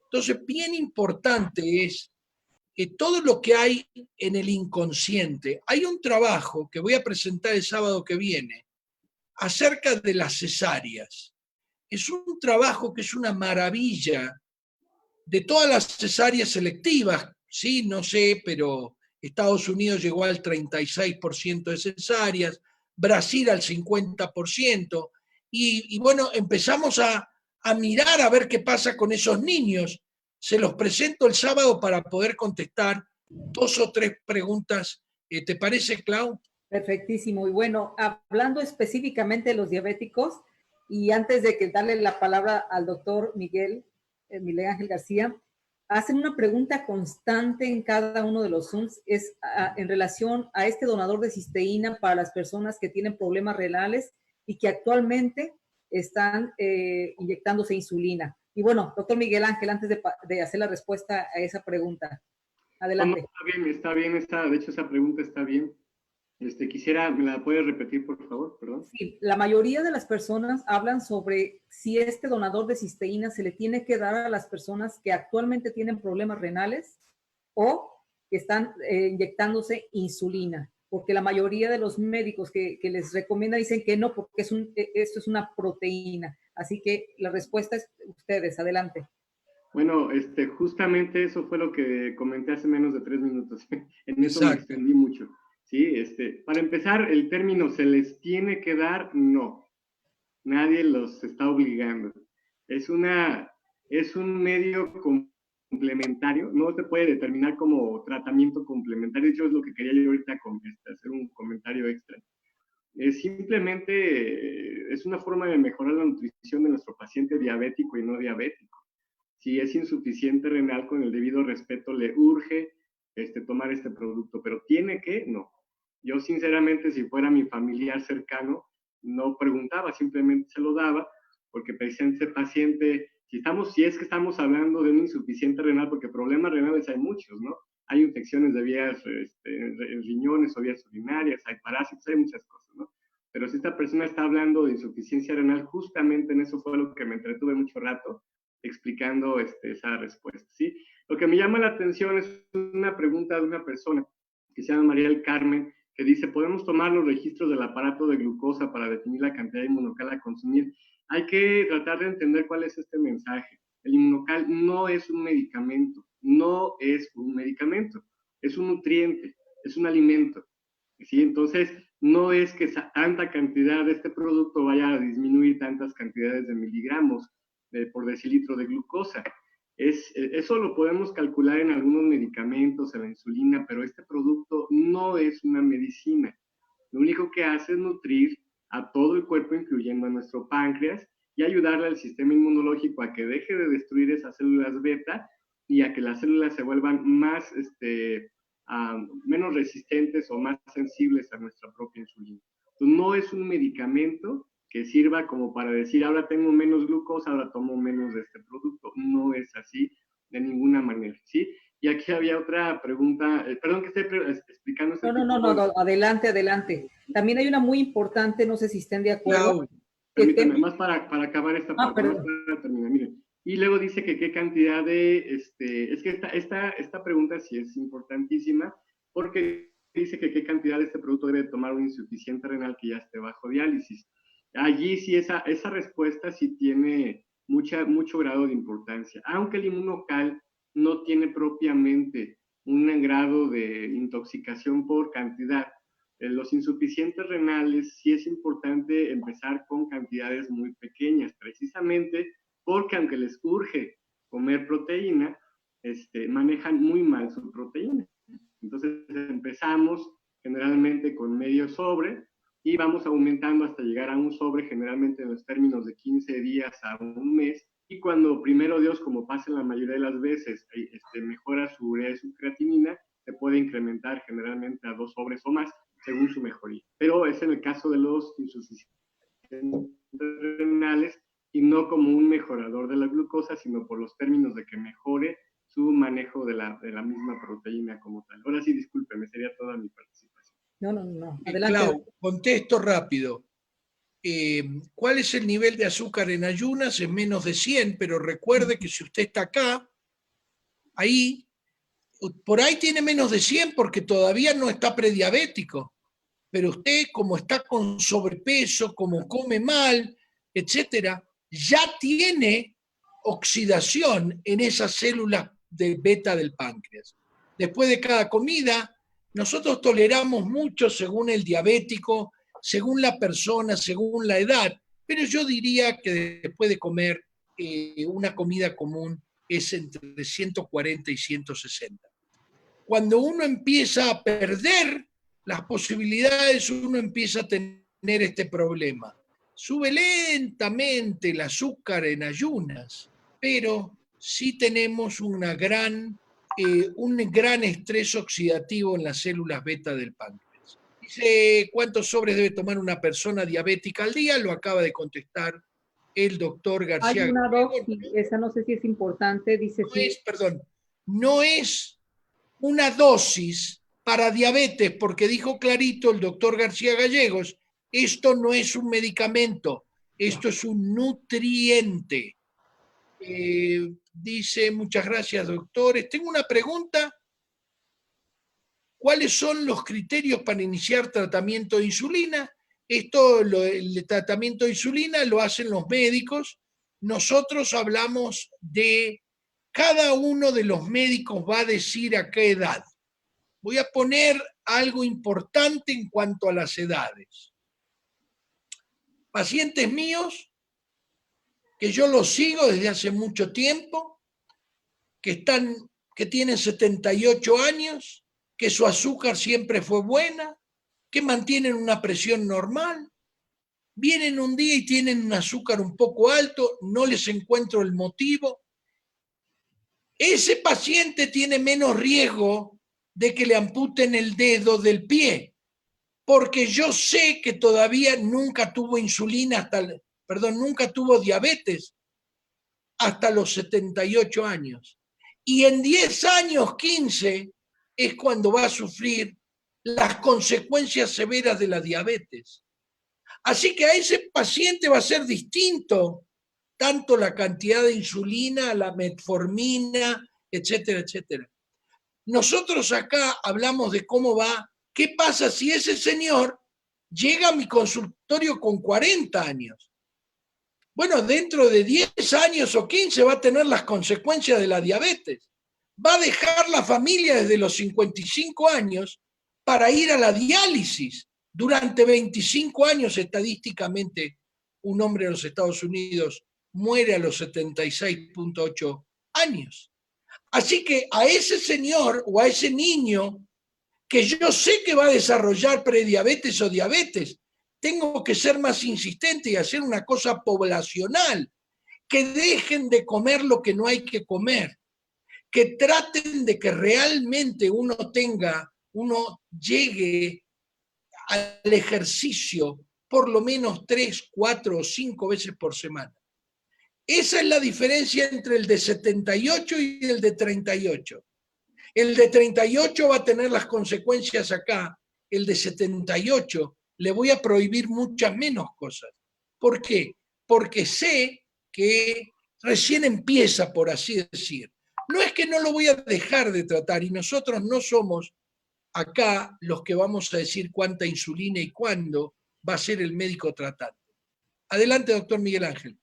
Entonces, bien importante es todo lo que hay en el inconsciente. Hay un trabajo que voy a presentar el sábado que viene acerca de las cesáreas. Es un trabajo que es una maravilla de todas las cesáreas selectivas, sí, no sé, pero Estados Unidos llegó al 36% de cesáreas, Brasil al 50%, y bueno, empezamos a mirar a ver qué pasa con esos niños. Se los presento el sábado para poder contestar 2 o 3 preguntas. ¿Te parece, Clau? Perfectísimo. Y bueno, hablando específicamente de los diabéticos, y antes de que darle la palabra al doctor Miguel Ángel García, hacen una pregunta constante en cada uno de los Zooms, es en relación a este donador de cisteína para las personas que tienen problemas renales y que actualmente están inyectándose insulina. Y bueno, doctor Miguel Ángel, antes de hacer la respuesta a esa pregunta, adelante. No, está bien, de hecho esa pregunta está bien. Quisiera, ¿me la puedes repetir, por favor? Perdón. Sí, la mayoría de las personas hablan sobre si este donador de cisteína se le tiene que dar a las personas que actualmente tienen problemas renales o que están inyectándose insulina, porque la mayoría de los médicos que les recomiendan dicen que no, porque esto es una proteína. Así que la respuesta es ustedes, adelante. Bueno, justamente eso fue lo que comenté hace menos de 3 minutos. En eso me Exacto. extendí mucho. Sí, para empezar, el término ¿se les tiene que dar? No. Nadie los está obligando. Es un medio complementario, no se puede determinar como tratamiento complementario. De hecho, es lo que quería yo ahorita hacer un comentario extra. Simplemente es una forma de mejorar la nutrición de nuestro paciente diabético y no diabético. Si es insuficiente renal, con el debido respeto, le urge tomar este producto, pero ¿tiene que? No. Yo sinceramente, si fuera mi familiar cercano, no preguntaba, simplemente se lo daba, porque precisamente ese paciente, si es que estamos hablando de un insuficiente renal, porque problemas renales hay muchos, ¿no? Hay infecciones de vías en riñones o vías urinarias, hay parásitos, hay muchas cosas, ¿no? Pero si esta persona está hablando de insuficiencia renal, justamente en eso fue lo que me entretuve mucho rato, explicando esa respuesta, ¿sí? Lo que me llama la atención es una pregunta de una persona que se llama María del Carmen, que dice, ¿podemos tomar los registros del aparato de glucosa para definir la cantidad de inmunocal a consumir? Hay que tratar de entender cuál es este mensaje. El inmunocal no es un medicamento, no es un medicamento, es un nutriente, es un alimento, ¿sí? Entonces, no es que tanta cantidad de este producto vaya a disminuir tantas cantidades de miligramos por decilitro de glucosa. Eso lo podemos calcular en algunos medicamentos, en la insulina, pero este producto no es una medicina. Lo único que hace es nutrir a todo el cuerpo, incluyendo a nuestro páncreas, y ayudarle al sistema inmunológico a que deje de destruir esas células beta y a que las células se vuelvan más, menos resistentes o más sensibles a nuestra propia insulina. Entonces, no es un medicamento que sirva como para decir, ahora tengo menos glucosa, ahora tomo menos de este producto. No es así de ninguna manera, ¿sí? Y aquí había otra pregunta, perdón que esté explicando este No, adelante. También hay una muy importante, no sé si estén de acuerdo. Clau, permítanme, más para acabar esta parte, más para terminar, miren. Y luego dice que qué cantidad de, es que esta pregunta sí es importantísima, porque dice que qué cantidad de este producto debe tomar un insuficiente renal que ya esté bajo diálisis. Allí sí esa respuesta sí tiene mucho grado de importancia, aunque el inmunocal no tiene propiamente un grado de intoxicación por cantidad. En los insuficientes renales sí es importante empezar con cantidades muy pequeñas, precisamente porque aunque les urge comer proteína, manejan muy mal su proteína. Entonces empezamos generalmente con medio sobre y vamos aumentando hasta llegar a un sobre, generalmente en los términos de 15 días a un mes. Y cuando primero Dios, como pasa en la mayoría de las veces, mejora su urea y su creatinina, se puede incrementar generalmente a 2 sobres o más, según su mejoría. Pero es en el caso de los insuficientes renales y no como un mejorador de la glucosa, sino por los términos de que mejore su manejo de la misma proteína como tal. Ahora sí, discúlpeme, sería toda mi participación. No. Adelante. Clau, contesto rápido. ¿Cuál es el nivel de azúcar en ayunas? Es menos de 100, pero recuerde que si usted está acá, ahí, por ahí tiene menos de 100 porque todavía no está prediabético, pero usted como está con sobrepeso, como come mal, etcétera, ya tiene oxidación en esas células de beta del páncreas. Después de cada comida, nosotros toleramos mucho según el diabético, según la persona, según la edad, pero yo diría que después de comer una comida común es entre 140 y 160. Cuando uno empieza a perder las posibilidades, uno empieza a tener este problema. Sube lentamente el azúcar en ayunas, pero sí tenemos un gran estrés oxidativo en las células beta del páncreas. Dice, ¿cuántos sobres debe tomar una persona diabética al día? Lo acaba de contestar el doctor García. Hay una dosis, esa no sé si es importante, dice sí. No es una dosis para diabetes, porque dijo clarito el doctor García Gallegos, esto no es un medicamento, esto es un nutriente. Dice, muchas gracias, doctores. Tengo una pregunta. ¿Cuáles son los criterios para iniciar tratamiento de insulina? El tratamiento de insulina lo hacen los médicos. Nosotros hablamos de cada uno de los médicos va a decir a qué edad. Voy a poner algo importante en cuanto a las edades. Pacientes míos, que yo los sigo desde hace mucho tiempo, que tienen 78 años, que su azúcar siempre fue buena, que mantienen una presión normal, vienen un día y tienen un azúcar un poco alto, no les encuentro el motivo. Ese paciente tiene menos riesgo de que le amputen el dedo del pie, porque yo sé que todavía nunca tuvo nunca tuvo diabetes hasta los 78 años. Y en 10 años, 15, es cuando va a sufrir las consecuencias severas de la diabetes. Así que a ese paciente va a ser distinto tanto la cantidad de insulina, la metformina, etcétera, etcétera. Nosotros acá hablamos de cómo va, qué pasa si ese señor llega a mi consultorio con 40 años. Bueno, dentro de 10 años o 15 va a tener las consecuencias de la diabetes. Va a dejar la familia desde los 55 años para ir a la diálisis. Durante 25 años, estadísticamente, un hombre en los Estados Unidos muere a los 76.8 años. Así que a ese señor o a ese niño que yo sé que va a desarrollar prediabetes o diabetes, tengo que ser más insistente y hacer una cosa poblacional, que dejen de comer lo que no hay que comer, que traten de que realmente uno llegue al ejercicio por lo menos 3, 4 o 5 veces por semana. Esa es la diferencia entre el de 78 y el de 38. El de 38 va a tener las consecuencias acá, el de 78 le voy a prohibir muchas menos cosas. ¿Por qué? Porque sé que recién empieza, por así decir. No es que no lo voy a dejar de tratar, y nosotros no somos acá los que vamos a decir cuánta insulina y cuándo va a ser el médico tratante. Adelante, doctor Miguel Ángel.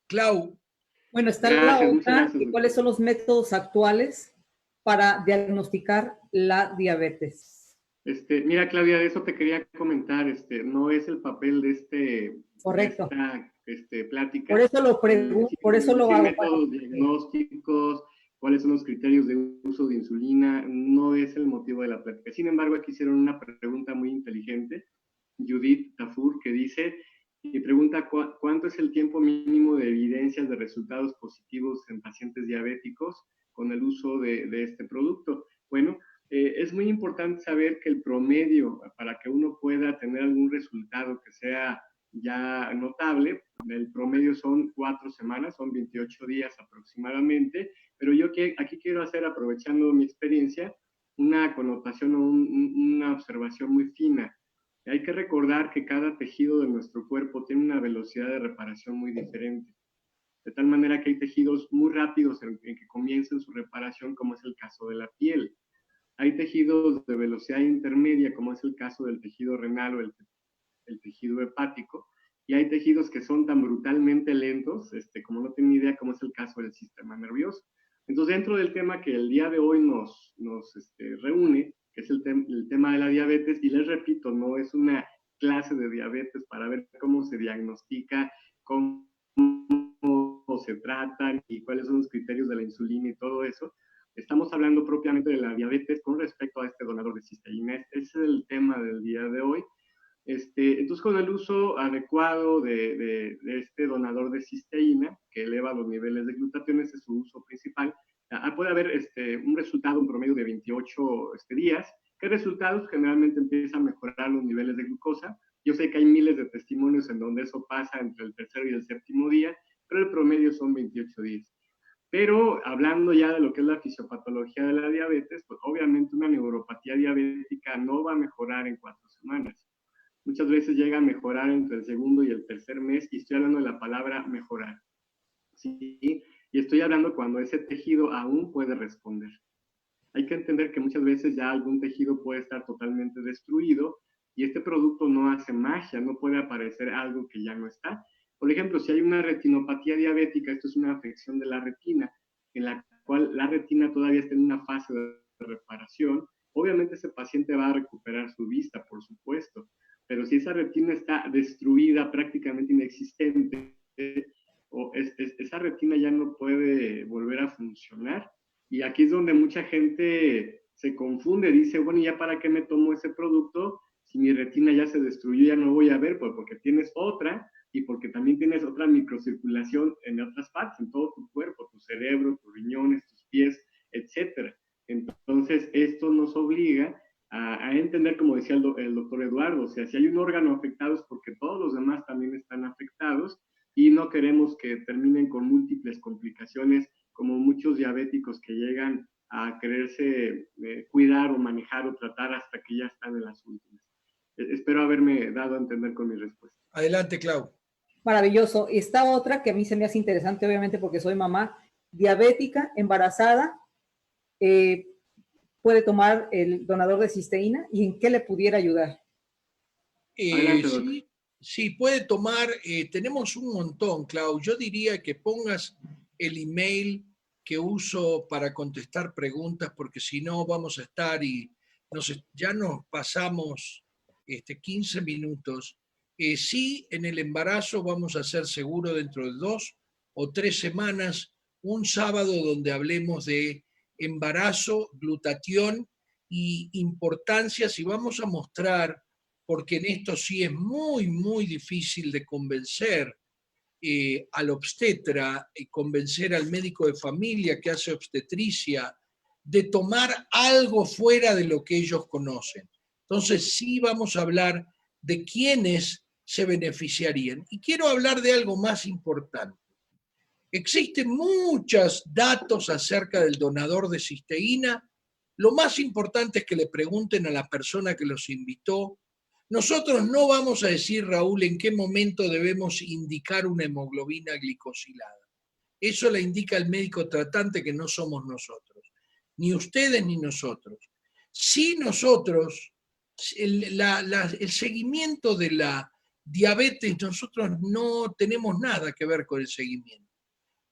Clau. Bueno, está Gracias, la muchas otra, gracias, que doctor. cuáles son los métodos actuales para diagnosticar la diabetes. Mira, Claudia, de eso te quería comentar, no es el papel Correcto. de esta plática. Por eso lo pregunto, por eso lo hago. Métodos diagnósticos, cuáles son los criterios de uso de insulina, no es el motivo de la plática. Sin embargo, aquí hicieron una pregunta muy inteligente, Judith Tafur, que dice, y pregunta cuánto es el tiempo mínimo de evidencias de resultados positivos en pacientes diabéticos con el uso de este producto. Bueno, es muy importante saber que el promedio, para que uno pueda tener algún resultado que sea ya notable, el promedio son 4 semanas, son 28 días aproximadamente, pero yo aquí quiero hacer, aprovechando mi experiencia, una connotación o una observación muy fina. Hay que recordar que cada tejido de nuestro cuerpo tiene una velocidad de reparación muy diferente, de tal manera que hay tejidos muy rápidos en que comiencen su reparación, como es el caso de la piel. Hay tejidos de velocidad intermedia, como es el caso del tejido renal o el tejido hepático, y hay tejidos que son tan brutalmente lentos, como no tienen idea, como es el caso del sistema nervioso. Entonces, dentro del tema que el día de hoy nos reúne, que es el tema de la diabetes, y les repito, no es una clase de diabetes para ver cómo se diagnostica, cómo se tratan y cuáles son los criterios de la insulina y todo eso. Estamos hablando propiamente de la diabetes con respecto a este donador de cisteína. Ese es el tema del día de hoy. Entonces, con el uso adecuado de este donador de cisteína, que eleva los niveles de glutatión, ese es su uso principal, puede haber un resultado, un promedio de 28 días. ¿Qué resultados? Generalmente empieza a mejorar los niveles de glucosa. Yo sé que hay miles de testimonios en donde eso pasa entre el tercero y el séptimo día, pero el promedio son 28 días. Pero hablando ya de lo que es la fisiopatología de la diabetes, pues obviamente una neuropatía diabética no va a mejorar en 4 semanas. Muchas veces llega a mejorar entre el segundo y el tercer mes, y estoy hablando de la palabra mejorar. ¿Sí? Y estoy hablando cuando ese tejido aún puede responder. Hay que entender que muchas veces ya algún tejido puede estar totalmente destruido y este producto no hace magia, no puede aparecer algo que ya no está. Por ejemplo, si hay una retinopatía diabética, esto es una afección de la retina, en la cual la retina todavía está en una fase de reparación, obviamente ese paciente va a recuperar su vista, por supuesto, pero si esa retina está destruida, prácticamente inexistente, o esa retina ya no puede volver a funcionar. Y aquí es donde mucha gente se confunde, dice, bueno, ¿ya para qué me tomo ese producto? Si mi retina ya se destruyó, ya no voy a ver, pues porque tienes otra y porque también tienes otra microcirculación en otras partes, en todo tu cuerpo, tu cerebro, tus riñones, tus pies, etc. Entonces, esto nos obliga a entender, como decía el doctor Eduardo, o sea, si hay un órgano afectado es porque todos los demás también están afectados y no queremos que terminen con múltiples complicaciones como muchos diabéticos que llegan a quererse cuidar o manejar o tratar hasta que ya están en las últimas. Espero haberme dado a entender con mi respuesta. Adelante, Clau. Maravilloso. Y está otra que a mí se me hace interesante, obviamente, porque soy mamá diabética, embarazada, puede tomar el donador de cisteína y en qué le pudiera ayudar. Sí, puede tomar, tenemos un montón, Clau. Yo diría que pongas el email que uso para contestar preguntas, porque si no vamos a estar y ya nos pasamos 15 minutos. Sí, en el embarazo vamos a hacer seguro dentro de 2 o 3 semanas un sábado donde hablemos de embarazo, glutatión y importancias, y vamos a mostrar, porque en esto sí es muy, muy difícil de convencer al obstetra y convencer al médico de familia que hace obstetricia de tomar algo fuera de lo que ellos conocen. Entonces sí vamos a hablar de quiénes se beneficiarían. Y quiero hablar de algo más importante. Existen muchos datos acerca del donador de cisteína. Lo más importante es que le pregunten a la persona que los invitó. Nosotros no vamos a decir, Raúl, en qué momento debemos indicar una hemoglobina glicosilada. Eso la indica el médico tratante, que no somos nosotros. Ni ustedes ni nosotros. Sí, nosotros, el seguimiento de la diabetes nosotros no tenemos nada que ver con el seguimiento.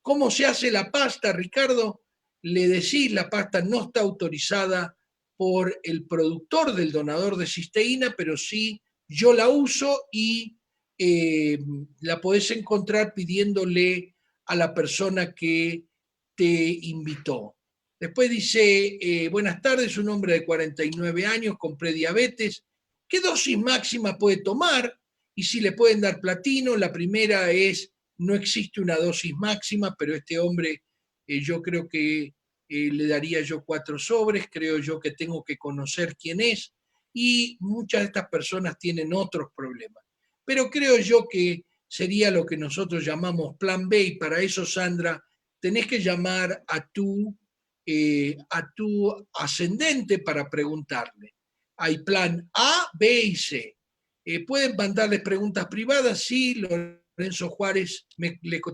¿Cómo se hace la pasta, Ricardo? Le decís, la pasta no está autorizada por el productor del donador de cisteína, pero sí yo la uso y la podés encontrar pidiéndole a la persona que te invitó. Después dice, buenas tardes, un hombre de 49 años con prediabetes. ¿Qué dosis máxima puede tomar? Y si le pueden dar platino. La primera es, no existe una dosis máxima, pero este hombre yo creo que le daría yo 4 sobres, creo yo que tengo que conocer quién es, y muchas de estas personas tienen otros problemas. Pero creo yo que sería lo que nosotros llamamos plan B, y para eso, Sandra, tenés que llamar a tu ascendente para preguntarle. Hay plan A, B y C. ¿Pueden mandarles preguntas privadas? Sí, Lorenzo Juárez,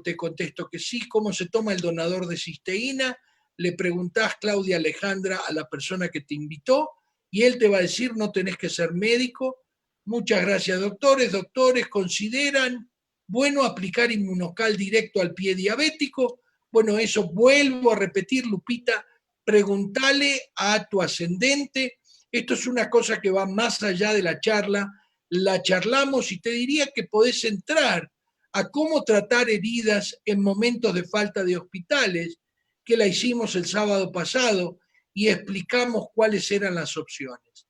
te contesto que sí. ¿Cómo se toma el donador de cisteína? Le preguntás, Claudia Alejandra, a la persona que te invitó, y él te va a decir, no tenés que ser médico. Muchas gracias, doctores. Doctores, ¿consideran bueno aplicar inmunocal directo al pie diabético? Bueno, eso vuelvo a repetir, Lupita, preguntale a tu ascendente. Esto es una cosa que va más allá de la charlamos y te diría que podés entrar a cómo tratar heridas en momentos de falta de hospitales, que la hicimos el sábado pasado y explicamos cuáles eran las opciones.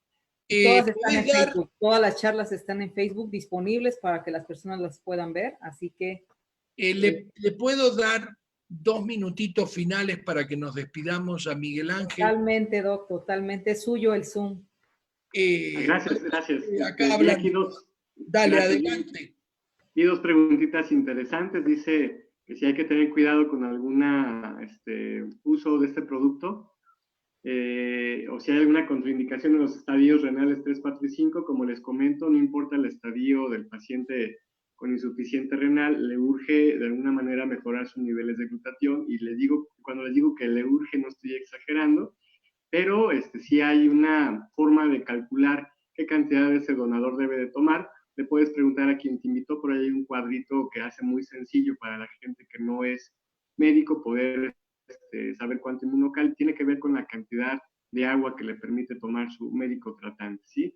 Todas están en Facebook, todas las charlas están en Facebook disponibles para que las personas las puedan ver, así que... ¿Le puedo dar 2 minutitos finales para que nos despidamos a Miguel Ángel? Totalmente, Doc, totalmente suyo el Zoom. Gracias. Acá hablan. Aquí dos, Dale, gracias. Adelante. Y 2 preguntitas interesantes. Dice que si hay que tener cuidado con alguna uso de este producto, o si hay alguna contraindicación en los estadios renales 3, 4 y 5. Como les comento, no importa el estadio del paciente con insuficiente renal, le urge de alguna manera mejorar sus niveles de glutatión, y cuando les digo que le urge, no estoy exagerando, pero sí hay una forma de calcular qué cantidad de ese donador debe de tomar. Le puedes preguntar a quien te invitó, por ahí hay un cuadrito que hace muy sencillo para la gente que no es médico poder saber cuánto inmunocal. Tiene que ver con la cantidad de agua que le permite tomar su médico tratante, ¿sí?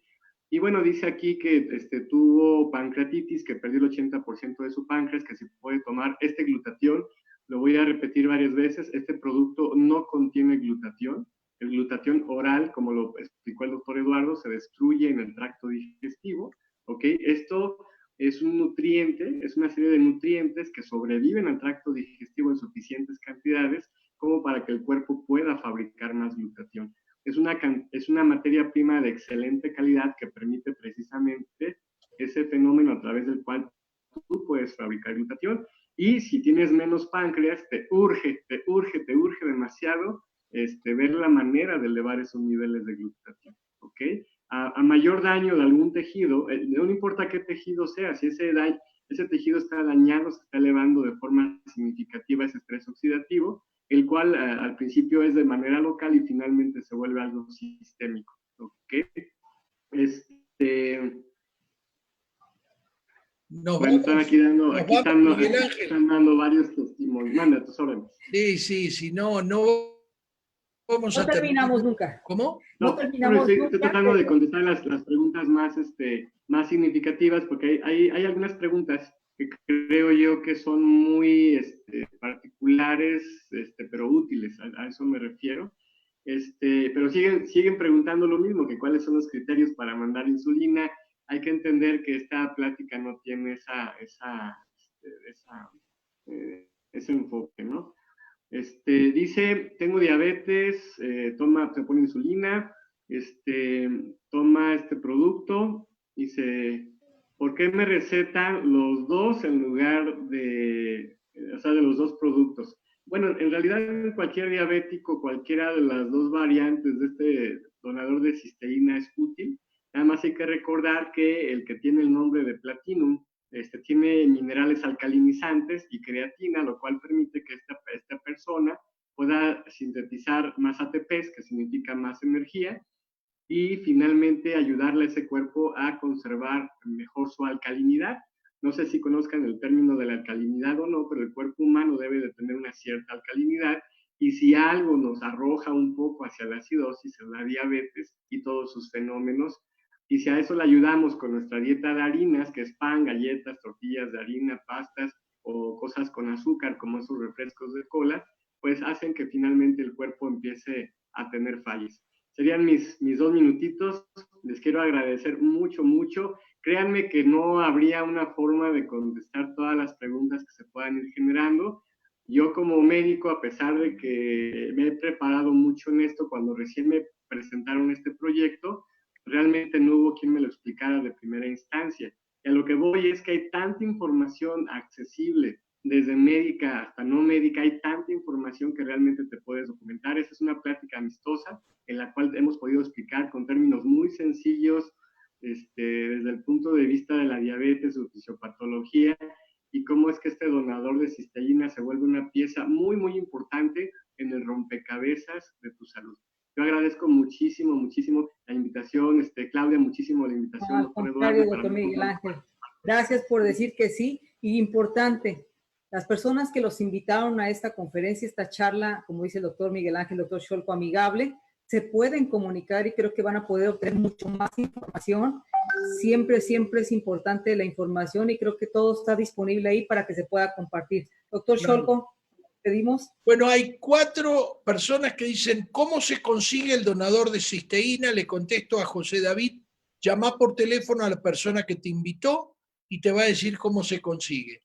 Y bueno, dice aquí que tuvo pancreatitis, que perdió el 80% de su páncreas, que se puede tomar este glutatión. Lo voy a repetir varias veces, este producto no contiene glutatión. El glutatión oral, como lo explicó el doctor Eduardo, se destruye en el tracto digestivo, ¿ok? Esto es un nutriente, es una serie de nutrientes que sobreviven al tracto digestivo en suficientes cantidades como para que el cuerpo pueda fabricar más glutatión. Es una materia prima de excelente calidad que permite precisamente ese fenómeno a través del cual tú puedes fabricar glutatión. Y si tienes menos páncreas, te urge demasiado ver la manera de elevar esos niveles de glutatión, ¿ok? A mayor daño de algún tejido, no importa qué tejido sea, si ese tejido está dañado, se está elevando de forma significativa ese estrés oxidativo, el cual al principio es de manera local y finalmente se vuelve algo sistémico, ¿ok? Bueno, están aquí están dando varios testimonios. Manda tus órdenes. Sí, no vamos a terminamos nunca. ¿Cómo? No terminamos nunca. Estoy tratando de contestar las preguntas más significativas, porque hay algunas preguntas que creo yo que son muy particulares, pero útiles, a eso me refiero. Pero siguen preguntando lo mismo, que cuáles son los criterios para mandar insulina. Hay que entender que esta plática no tiene ese enfoque, ¿no? Dice, tengo diabetes, se pone insulina, toma este producto, dice, ¿por qué me recetan los dos en lugar de los dos productos? Bueno, en realidad cualquier diabético, cualquiera de las dos variantes de este donador de cisteína es útil. Nada más hay que recordar que el que tiene el nombre de Platinum tiene minerales alcalinizantes y creatina, lo cual permite que esta persona pueda sintetizar más ATPs, que significa más energía, y finalmente ayudarle a ese cuerpo a conservar mejor su alcalinidad. No sé si conozcan el término de la alcalinidad o no, pero el cuerpo humano debe de tener una cierta alcalinidad, y si algo nos arroja un poco hacia la acidosis es la diabetes y todos sus fenómenos. Y si a eso le ayudamos con nuestra dieta de harinas, que es pan, galletas, tortillas de harina, pastas o cosas con azúcar como esos refrescos de cola, pues hacen que finalmente el cuerpo empiece a tener fallas. Serían mis 2 minutitos. Les quiero agradecer mucho, mucho. Créanme que no habría una forma de contestar todas las preguntas que se puedan ir generando. Yo como médico, a pesar de que me he preparado mucho en esto, cuando recién me presentaron este proyecto, realmente no hubo quien me lo explicara de primera instancia. Y a lo que voy es que hay tanta información accesible, desde médica hasta no médica, hay tanta información que realmente te puedes documentar. Esa es una plática amistosa en la cual hemos podido explicar con términos muy sencillos, desde el punto de vista de la diabetes, su fisiopatología, y cómo es que este donador de cisteína se vuelve una pieza muy, muy importante en el rompecabezas de tu salud. Yo agradezco muchísimo, muchísimo la invitación, Claudia, muchísimo la invitación. No, al contrario, doctor Miguel Ángel. Gracias por decir que sí. Y importante, las personas que los invitaron a esta conferencia, esta charla, como dice el doctor Miguel Ángel, doctor Scholko, amigable, se pueden comunicar y creo que van a poder obtener mucho más información. Siempre, siempre es importante la información y creo que todo está disponible ahí para que se pueda compartir. Doctor Scholko, pedimos. Bueno, hay 4 personas que dicen, ¿cómo se consigue el donador de cisteína? Le contesto a José David, llama por teléfono a la persona que te invitó y te va a decir cómo se consigue.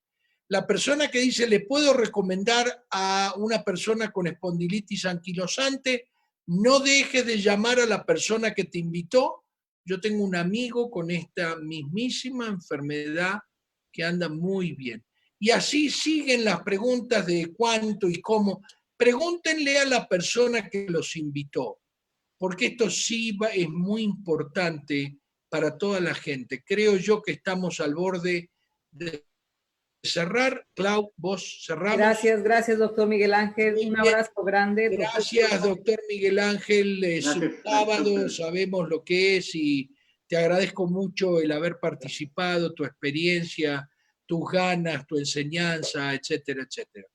La persona que dice, ¿le puedo recomendar a una persona con espondilitis anquilosante? No dejes de llamar a la persona que te invitó. Yo tengo un amigo con esta mismísima enfermedad que anda muy bien. Y así siguen las preguntas de cuánto y cómo. Pregúntenle a la persona que los invitó, porque esto sí es muy importante para toda la gente. Creo yo que estamos al borde de cerrar. Clau, vos cerramos. Gracias, gracias, doctor Miguel Ángel. Un abrazo grande. Gracias, doctor Miguel Ángel. Es un sábado, sabemos lo que es y te agradezco mucho el haber participado, tu experiencia, tus ganas, tu enseñanza, etcétera, etcétera.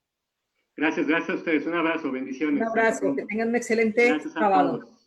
Gracias, gracias a ustedes. Un abrazo, bendiciones. Un abrazo, que tengan un excelente sábado.